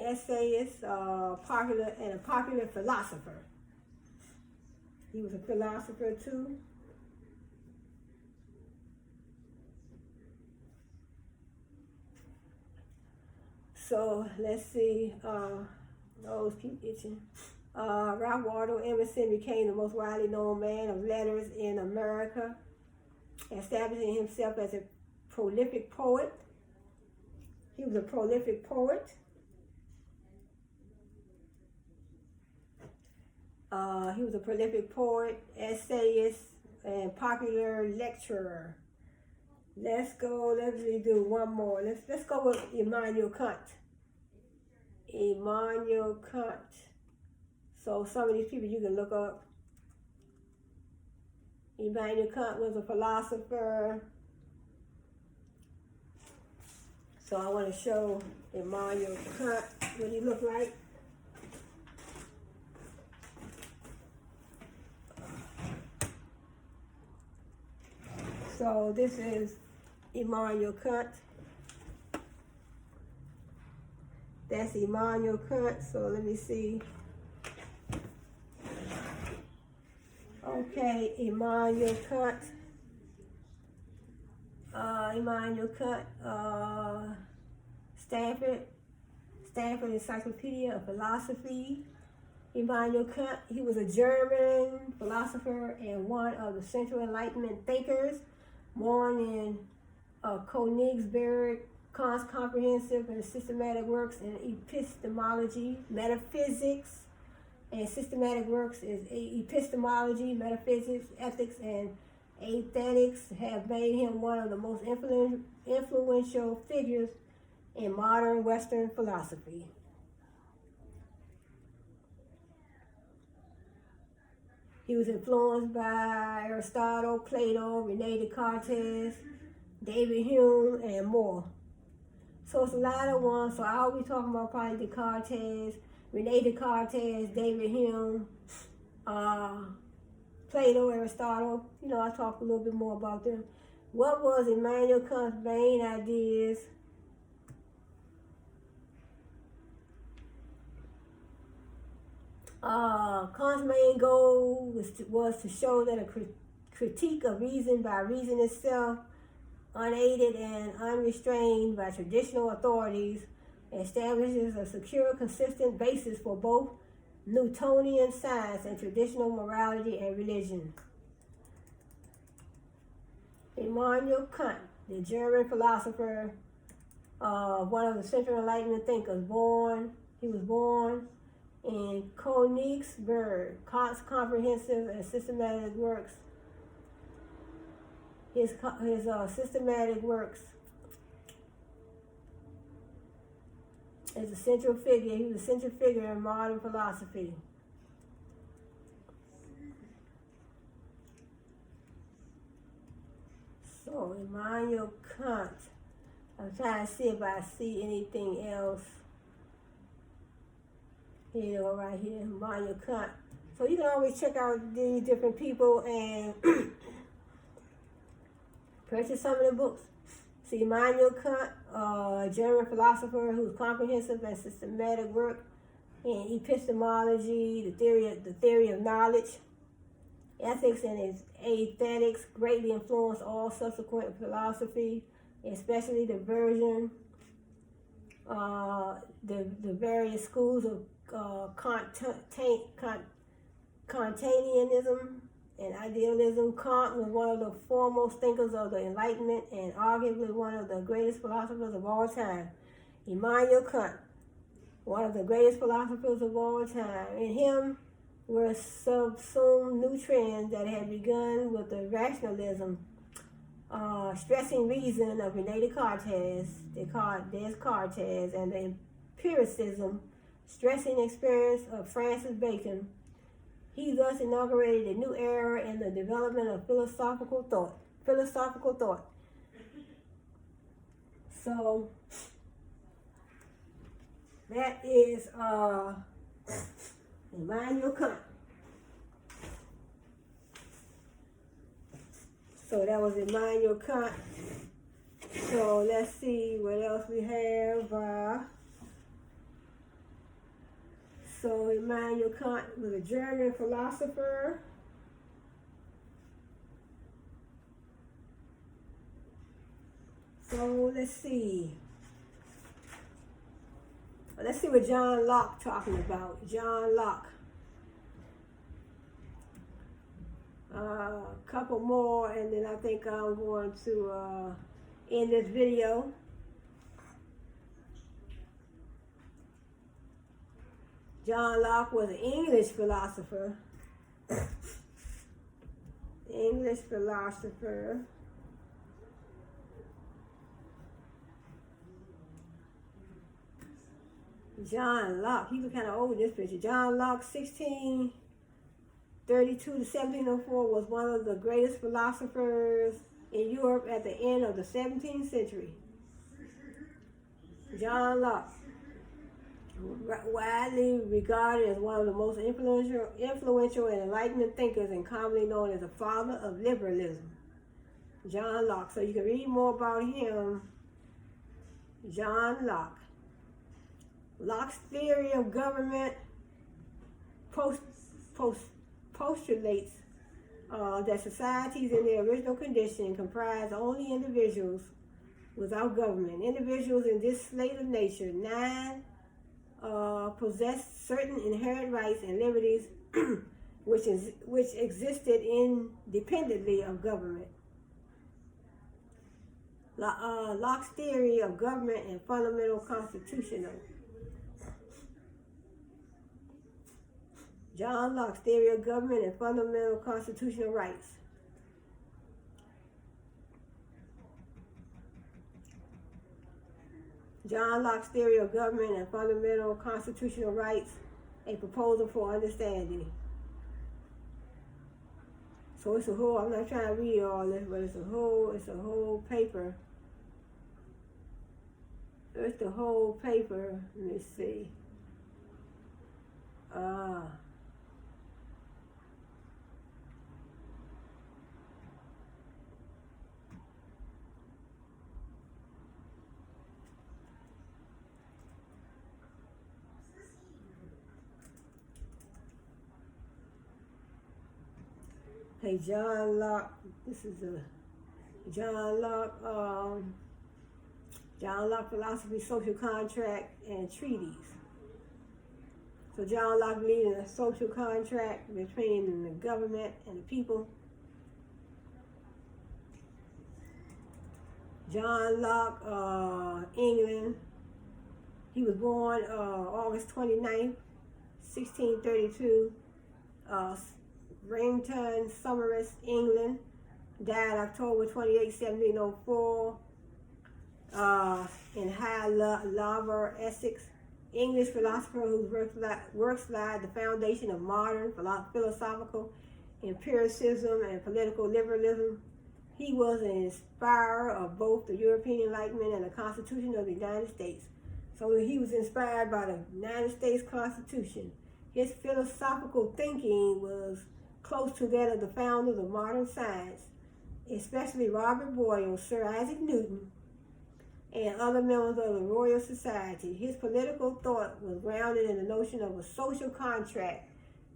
essayist, popular philosopher. He was a philosopher too. So let's see, those keep itching. Ralph Waldo Emerson became the most widely known man of letters in America, establishing himself as a prolific poet. He was a prolific poet. He was a prolific poet, essayist, and popular lecturer. Let's do one more. Let's go with Immanuel Kant. Immanuel Kant. So some of these people you can look up. Immanuel Kant was a philosopher. So I want to show Immanuel Kant what he looked like. So this is Immanuel Kant. That's Immanuel Kant. So let me see. Okay, Immanuel Kant. Stanford Encyclopedia of Philosophy. Immanuel Kant, he was a German philosopher and one of the Central Enlightenment thinkers, born in Königsberg. Kant's comprehensive and systematic works in epistemology, metaphysics, and systematic works is epistemology, metaphysics, ethics, and aesthetics have made him one of the most influential figures in modern Western philosophy. He was influenced by Aristotle, Plato, Rene Descartes, David Hume, and more. So it's a lot of ones. So I'll be talking about probably Descartes, Rene Descartes, David Hume, Plato, Aristotle. I talk a little bit more about them. What was Immanuel Kant's main ideas? Kant's main goal was to show that a critique of reason by reason itself, unaided and unrestrained by traditional authorities, establishes a secure, consistent basis for both Newtonian science and traditional morality and religion. Immanuel Kant, the German philosopher, one of the Central Enlightenment thinkers, he was born in Königsberg. Kant's comprehensive and systematic works, his systematic works, is a central figure. He was a central figure in modern philosophy. So Immanuel Kant. I'm trying to see if I see anything else. Right here, Immanuel Kant. So you can always check out these different people and purchase some of the books. See, Immanuel Kant, German philosopher whose comprehensive and systematic work in epistemology, the theory of knowledge, ethics, and aesthetics greatly influenced all subsequent philosophy, especially the version, the various schools of Kantianism and idealism. Kant was one of the foremost thinkers of the Enlightenment and arguably one of the greatest philosophers of all time. Immanuel Kant, one of the greatest philosophers of all time. In him were subsumed new trends that had begun with the rationalism, stressing reason of Rene Descartes, and the empiricism, stressing experience of Francis Bacon. He thus inaugurated a new era in the development of philosophical thought. So that is Immanuel Kant. So that was Immanuel Kant. So let's see what else we have. So Immanuel Kant was a German philosopher. So let's see. Let's see what John Locke talking about. John Locke. A couple more, and then I think I'm going to end this video. John Locke was an English philosopher. John Locke, he was kind of old in this picture. John Locke, 1632 to 1704, was one of the greatest philosophers in Europe at the end of the 17th century. John Locke, widely regarded as one of the most influential and enlightenment thinkers and commonly known as the father of liberalism. John Locke. So you can read more about him. John Locke. Locke's theory of government postulates that societies in their original condition comprise only individuals without government. Individuals in this state of nature, possess certain inherent rights and liberties which existed independently of government. Locke's theory of government and fundamental constitutional. John Locke's theory of government and fundamental constitutional rights. John Locke's theory of government and fundamental constitutional rights, a proposal for understanding. So it's a whole, I'm not trying to read all this, but it's a whole paper. It's the whole paper. Let me see. Hey, John Locke. This is a John Locke. John Locke Philosophy, Social Contract, and Treaties. So John Locke believed in a social contract between the government and the people. John Locke, England. He was born August 29th, 1632. Rainton, Somerset, England. Died October 28, 1704. In High Laver, Essex. English philosopher whose works lie at the foundation of modern philosophical empiricism and political liberalism. He was an inspirer of both the European Enlightenment and the Constitution of the United States. So he was inspired by the United States Constitution. His philosophical thinking was close to that of the founders of modern science, especially Robert Boyle, Sir Isaac Newton, and other members of the Royal Society. His political thought was grounded in the notion of a social contract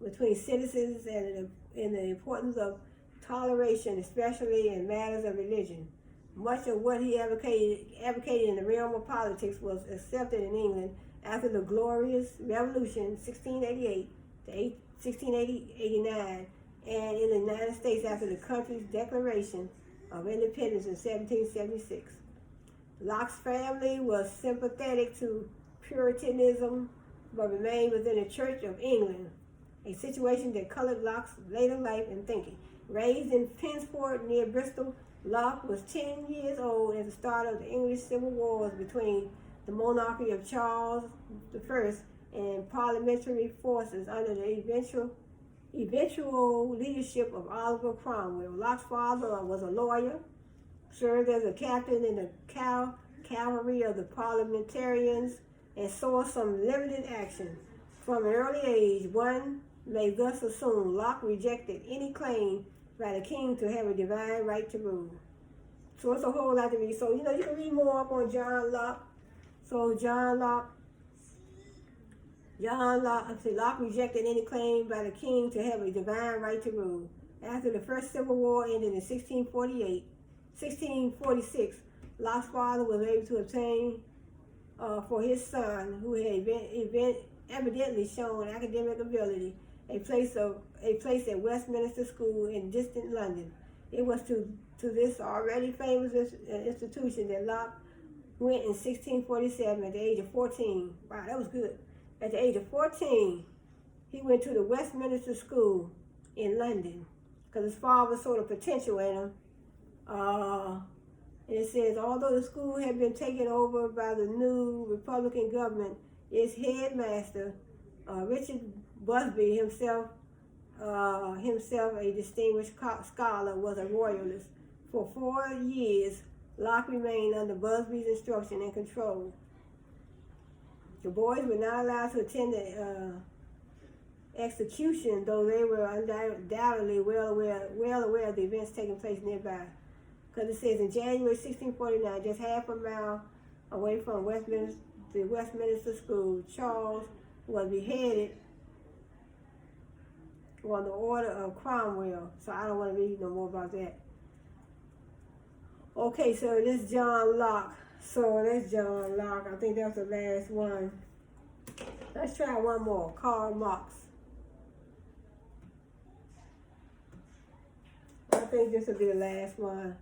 between citizens and in the importance of toleration, especially in matters of religion. Much of what he advocated in the realm of politics was accepted in England after the Glorious Revolution, 1688 to 1689, and in the United States after the country's Declaration of Independence in 1776. Locke's family was sympathetic to Puritanism, but remained within the Church of England, a situation that colored Locke's later life and thinking. Raised in Pensport near Bristol, Locke was 10 years old at the start of the English Civil Wars between the monarchy of Charles I and parliamentary forces under the eventual leadership of Oliver Cromwell. Locke's father was a lawyer, served as a captain in the cavalry of the parliamentarians, and saw some limited action. From an early age, one may thus assume Locke rejected any claim by the king to have a divine right to rule. So it's a whole lot to read. So, you can read more up on John Locke. So Locke rejected any claim by the king to have a divine right to rule. After the First Civil War ended in 1646, Locke's father was able to obtain for his son, who had evidently shown academic ability, a place at Westminster School in distant London. It was to this already famous institution that Locke went in 1647 at the age of 14. Wow, that was good. At the age of 14, he went to the Westminster School in London because his father saw the potential in him. And it says, although the school had been taken over by the new Republican government, its headmaster, Richard Busby, himself a distinguished scholar, was a royalist. For 4 years, Locke remained under Busby's instruction and control. The boys were not allowed to attend the execution, though they were undoubtedly well aware of the events taking place nearby. Because it says in January 1649, just half a mile away from the Westminster School, Charles was beheaded on the order of Cromwell. So I don't want to read no more about that. Okay, so this is John Locke. So that's John Locke. I think that's the last one. Let's try one more. Karl Marx. I think this will be the last one.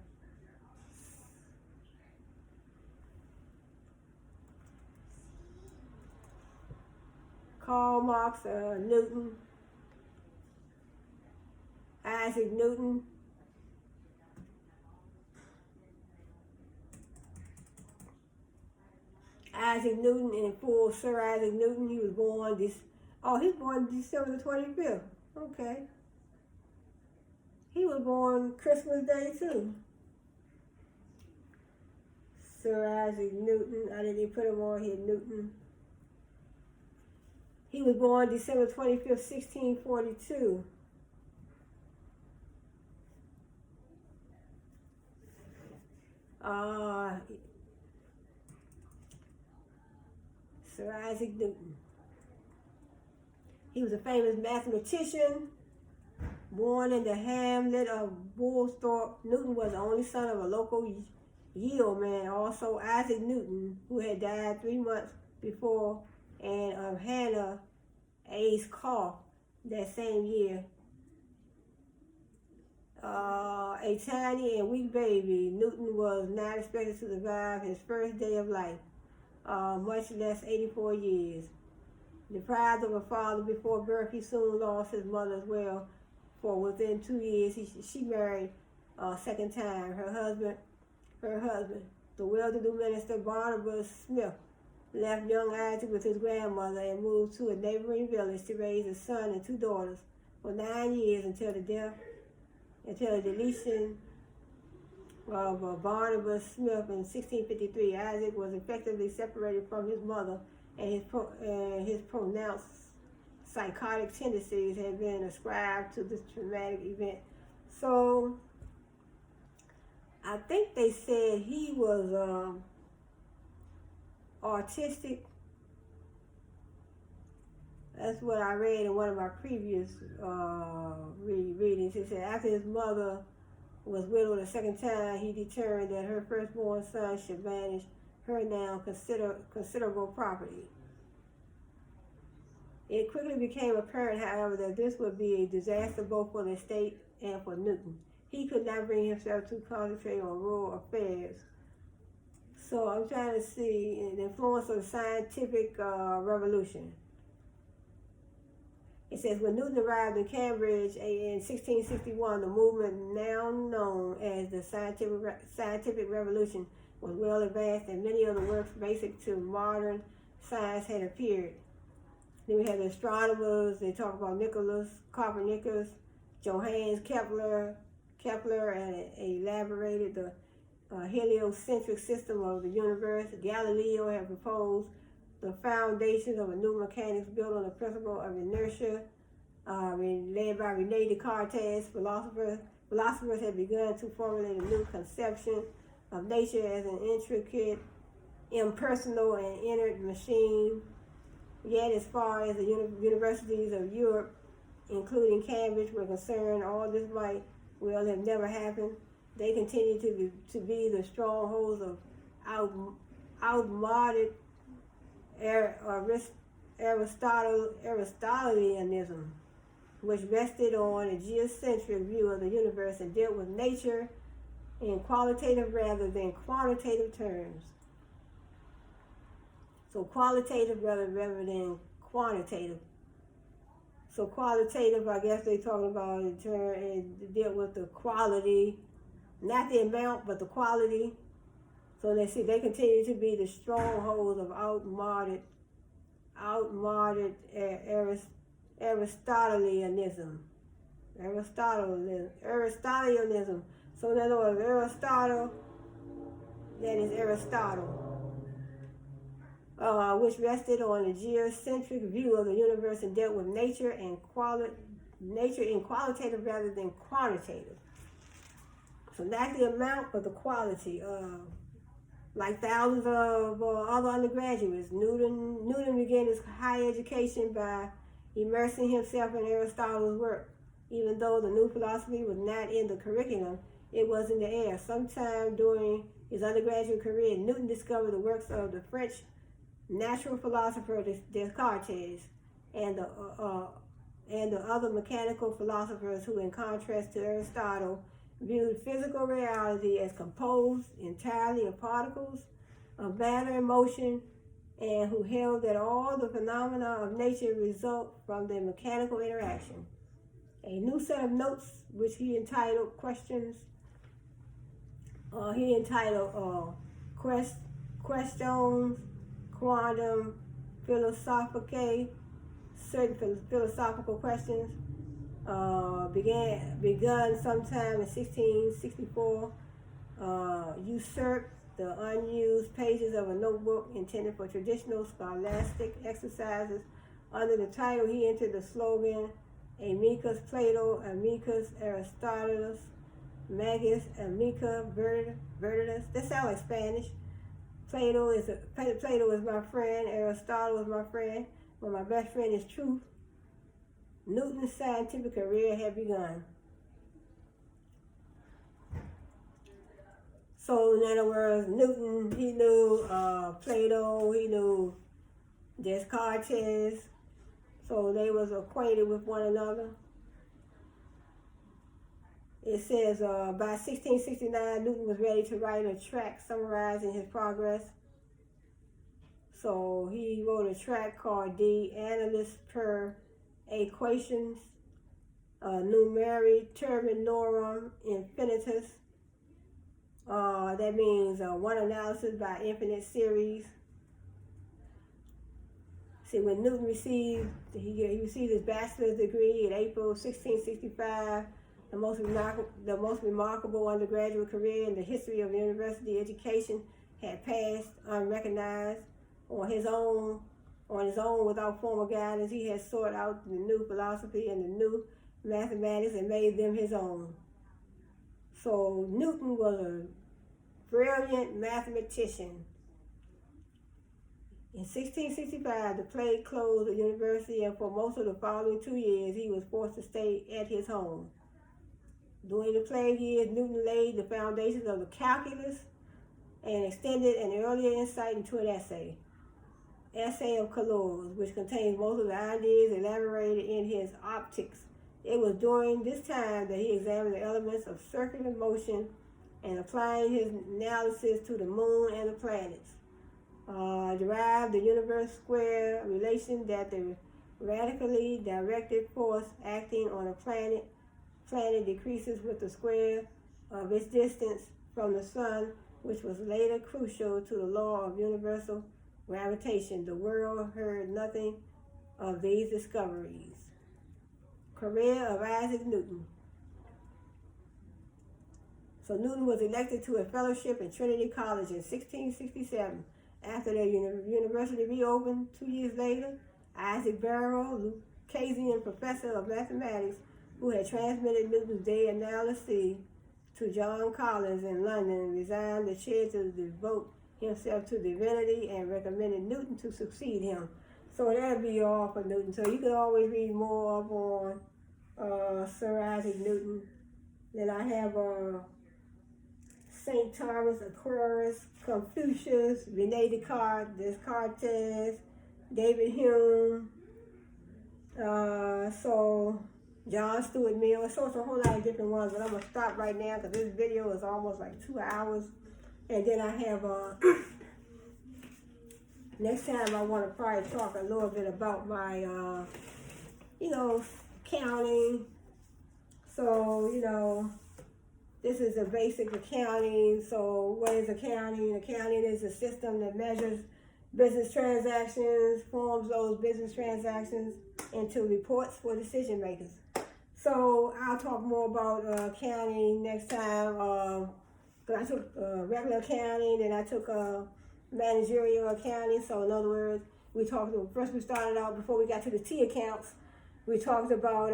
Karl Marx, Newton, Isaac Newton. Isaac Newton, in full, Sir Isaac Newton. He was born he was born December the 25th. Okay. He was born Christmas Day too. Sir Isaac Newton. I didn't even put him on here, Newton. He was born December 25th, 1642. Sir Isaac Newton. He was a famous mathematician. Born in the hamlet of Woolsthorpe, Newton was the only son of a local yeoman, also Isaac Newton, who had died 3 months before, and of Hannah A's cough that same year. A tiny and weak baby, Newton was not expected to survive his first day of life, much less 84 years. Deprived of a father before birth, he soon lost his mother as well. For within 2 years, she married a second time. Her husband, the well-to-do minister Barnabas Smith, left young Isaac with his grandmother and moved to a neighboring village to raise a son and 2 daughters for 9 years until the deletion of Barnabas Smith in 1653. Isaac was effectively separated from his mother, and his pronounced psychotic tendencies had been ascribed to this traumatic event. So I think they said he was autistic. That's what I read in one of my previous readings. It said after his mother was widowed a second time, he determined that her firstborn son should manage her now considerable property. It quickly became apparent, however, that this would be a disaster both for the state and for Newton. He could not bring himself to concentrate on rural affairs. So I'm trying to see the influence of the scientific revolution. It says, when Newton arrived in Cambridge in 1661, the movement now known as the scientific revolution was well advanced, and many of the works basic to modern science had appeared. Then we have the astronomers. They talk about Nicholas Copernicus, Johannes Kepler, and elaborated the heliocentric system of the universe. Galileo had proposed the foundations of a new mechanics built on the principle of inertia, led by René Descartes. Philosophers had begun to formulate a new conception of nature as an intricate, impersonal, and inert machine. Yet, as far as the universities of Europe, including Cambridge, were concerned, all this might well have never happened. They continue to be the strongholds of outmoded Aristotelianism, which rested on a geocentric view of the universe and dealt with nature in qualitative rather than quantitative terms. So qualitative rather than quantitative. So qualitative, I guess they're talking about in turn, and deal with the quality, not the amount, but the quality. So they see they continue to be the strongholds of outmoded Aristotelianism. Aristotelianism. So in other words, Aristotle, that is Aristotle. Which rested on a geocentric view of the universe and dealt with nature in qualitative rather than quantitative. So not the amount, but the quality. Like thousands of other undergraduates, Newton began his higher education by immersing himself in Aristotle's work. Even though the new philosophy was not in the curriculum, it was in the air. Sometime during his undergraduate career, Newton discovered the works of the French natural philosopher Descartes and the other mechanical philosophers who, in contrast to Aristotle, viewed physical reality as composed entirely of particles of matter and motion, and who held that all the phenomena of nature result from their mechanical interaction. A new set of notes, which he entitled Questions, Questions Quantum Philosophicae, certain philosophical questions, begun sometime in 1664, usurped the unused pages of a notebook intended for traditional scholastic exercises. Under the title, he entered the slogan, Amicus Plato, Amicus Aristotle, Magis, Amica Veritatis. That sounds like Spanish. Plato is my friend, Aristotle is my friend, but my best friend is truth. Newton's scientific career had begun. So in other words, Newton, he knew Plato, he knew Descartes, so they was acquainted with one another. It says by 1669, Newton was ready to write a tract summarizing his progress. So he wrote a tract called De Annalis per Equations Numeri Terminorum Infinitus. That means one analysis by infinite series. See, when Newton received his bachelor's degree in April 1665, the most remarkable undergraduate career in the history of university education had passed unrecognized. On his own, without formal guidance, he had sought out the new philosophy and the new mathematics and made them his own. So Newton was a brilliant mathematician. In 1665, the plague closed the university, and for most of the following 2 years, he was forced to stay at his home. During the plague years, Newton laid the foundations of the calculus and extended an earlier insight into an essay of Calor's, which contains most of the ideas elaborated in his Optics. It was during this time that he examined the elements of circular motion and applying his analysis to the moon and the planets. Derived the universe square relation that the radically directed force acting on a planet decreases with the square of its distance from the sun, which was later crucial to the law of universal gravitation. The world heard nothing of these discoveries. Career of Isaac Newton. So Newton was elected to a fellowship in Trinity College in 1667. After the university reopened 2 years later, Isaac Barrow, Lucasian professor of mathematics, who had transmitted Newton's De Analysis to John Collins in London, resigned the chair to devote himself to divinity and recommended Newton to succeed him. So that'd be all for Newton. So you can always read more up on Sir Isaac Newton. Then I have St. Thomas Aquinas, Confucius, Rene Descartes, David Hume, so John Stuart Mill. So it's a whole lot of different ones, but I'm going to stop right now because this video is almost like 2 hours. And then I have, next time I want to probably talk a little bit about my, accounting. So, this is a basic accounting. So what is accounting? Accounting is a system that measures business transactions, forms those business transactions into reports for decision makers. So I'll talk more about accounting next time. But I took regular accounting, then I took managerial accounting. So in other words, we started out before we got to the T accounts. We talked about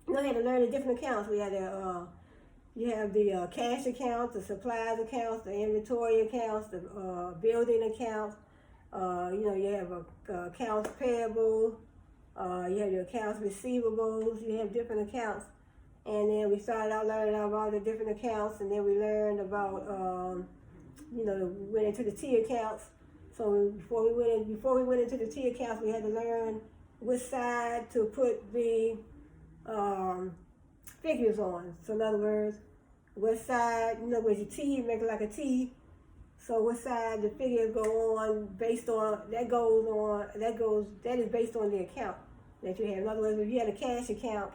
we had to learn the different accounts. We had you have the cash accounts, the supplies accounts, the inventory accounts, the building accounts. You have accounts payable. You have your accounts receivables. You have different accounts. And then we started out learning about the different accounts, and then we learned about, we went into the T accounts. So before we went into the T accounts, we had to learn which side to put the figures on. So in other words, what side, with your T, you make it like a T. So what side the figures go on based on, that is based on the account that you have. In other words, if you had a cash account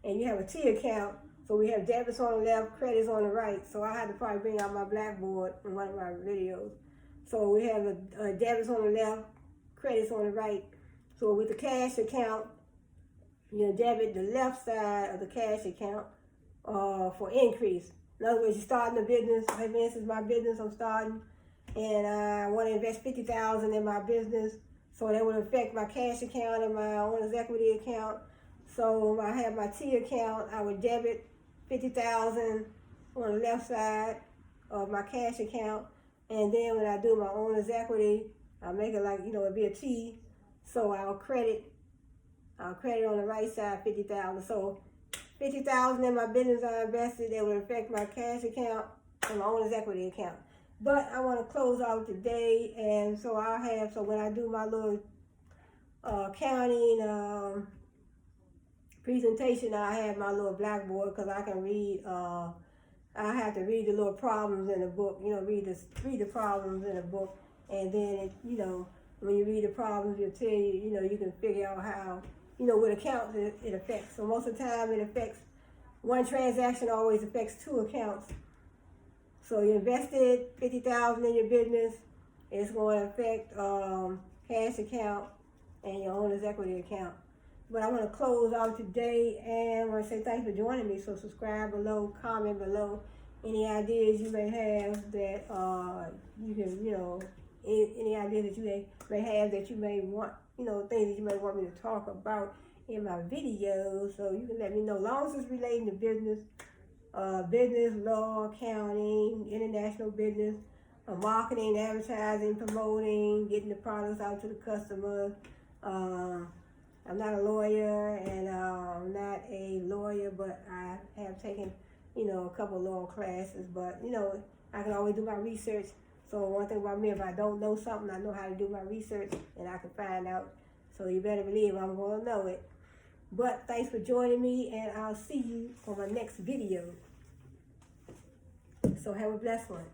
and you have a T account, so we have debits on the left, credits on the right. So I had to probably bring out my blackboard in one of my videos. So we have debits on the left, credits on the right. So with the cash account, you debit the left side of the cash account for increase. In other words, you're starting a business. Say, for instance, my business I'm starting, and I want to invest $50,000 in my business, so that would affect my cash account and my owner's equity account. So I have my T account. I would debit $50,000 on the left side of my cash account, and then when I do my owner's equity, I'll make it like, it'd be a T. So I'll credit on the right side $50,000. So $50,000 in my business I invested, that would affect my cash account and my owner's equity account. But I want to close out today, and so when I do my little accounting presentation, I have my little blackboard because I can read. I have to read the little problems in the book. Read the problems in the book, and then when you read the problems, it'll tell you. You can figure out how what accounts it affects. So most of the time, it affects one transaction. Always affects two accounts. So you invested $50,000 in your business. It's going to affect cash account and your owner's equity account. But I want to close out today, and I want to say thanks for joining me. So subscribe below, comment below any ideas you may have that you can, any ideas that you may have that you may want, things that you may want me to talk about in my videos. So you can let me know, as long as it's relating to business, business, law, accounting, international business, marketing, advertising, promoting, getting the products out to the customer. I'm not a lawyer, and I'm not a lawyer, but I have taken, a couple of law classes. But, I can always do my research. So one thing about me, if I don't know something, I know how to do my research, and I can find out. So you better believe I'm going to know it. But thanks for joining me, and I'll see you on my next video. So have a blessed one.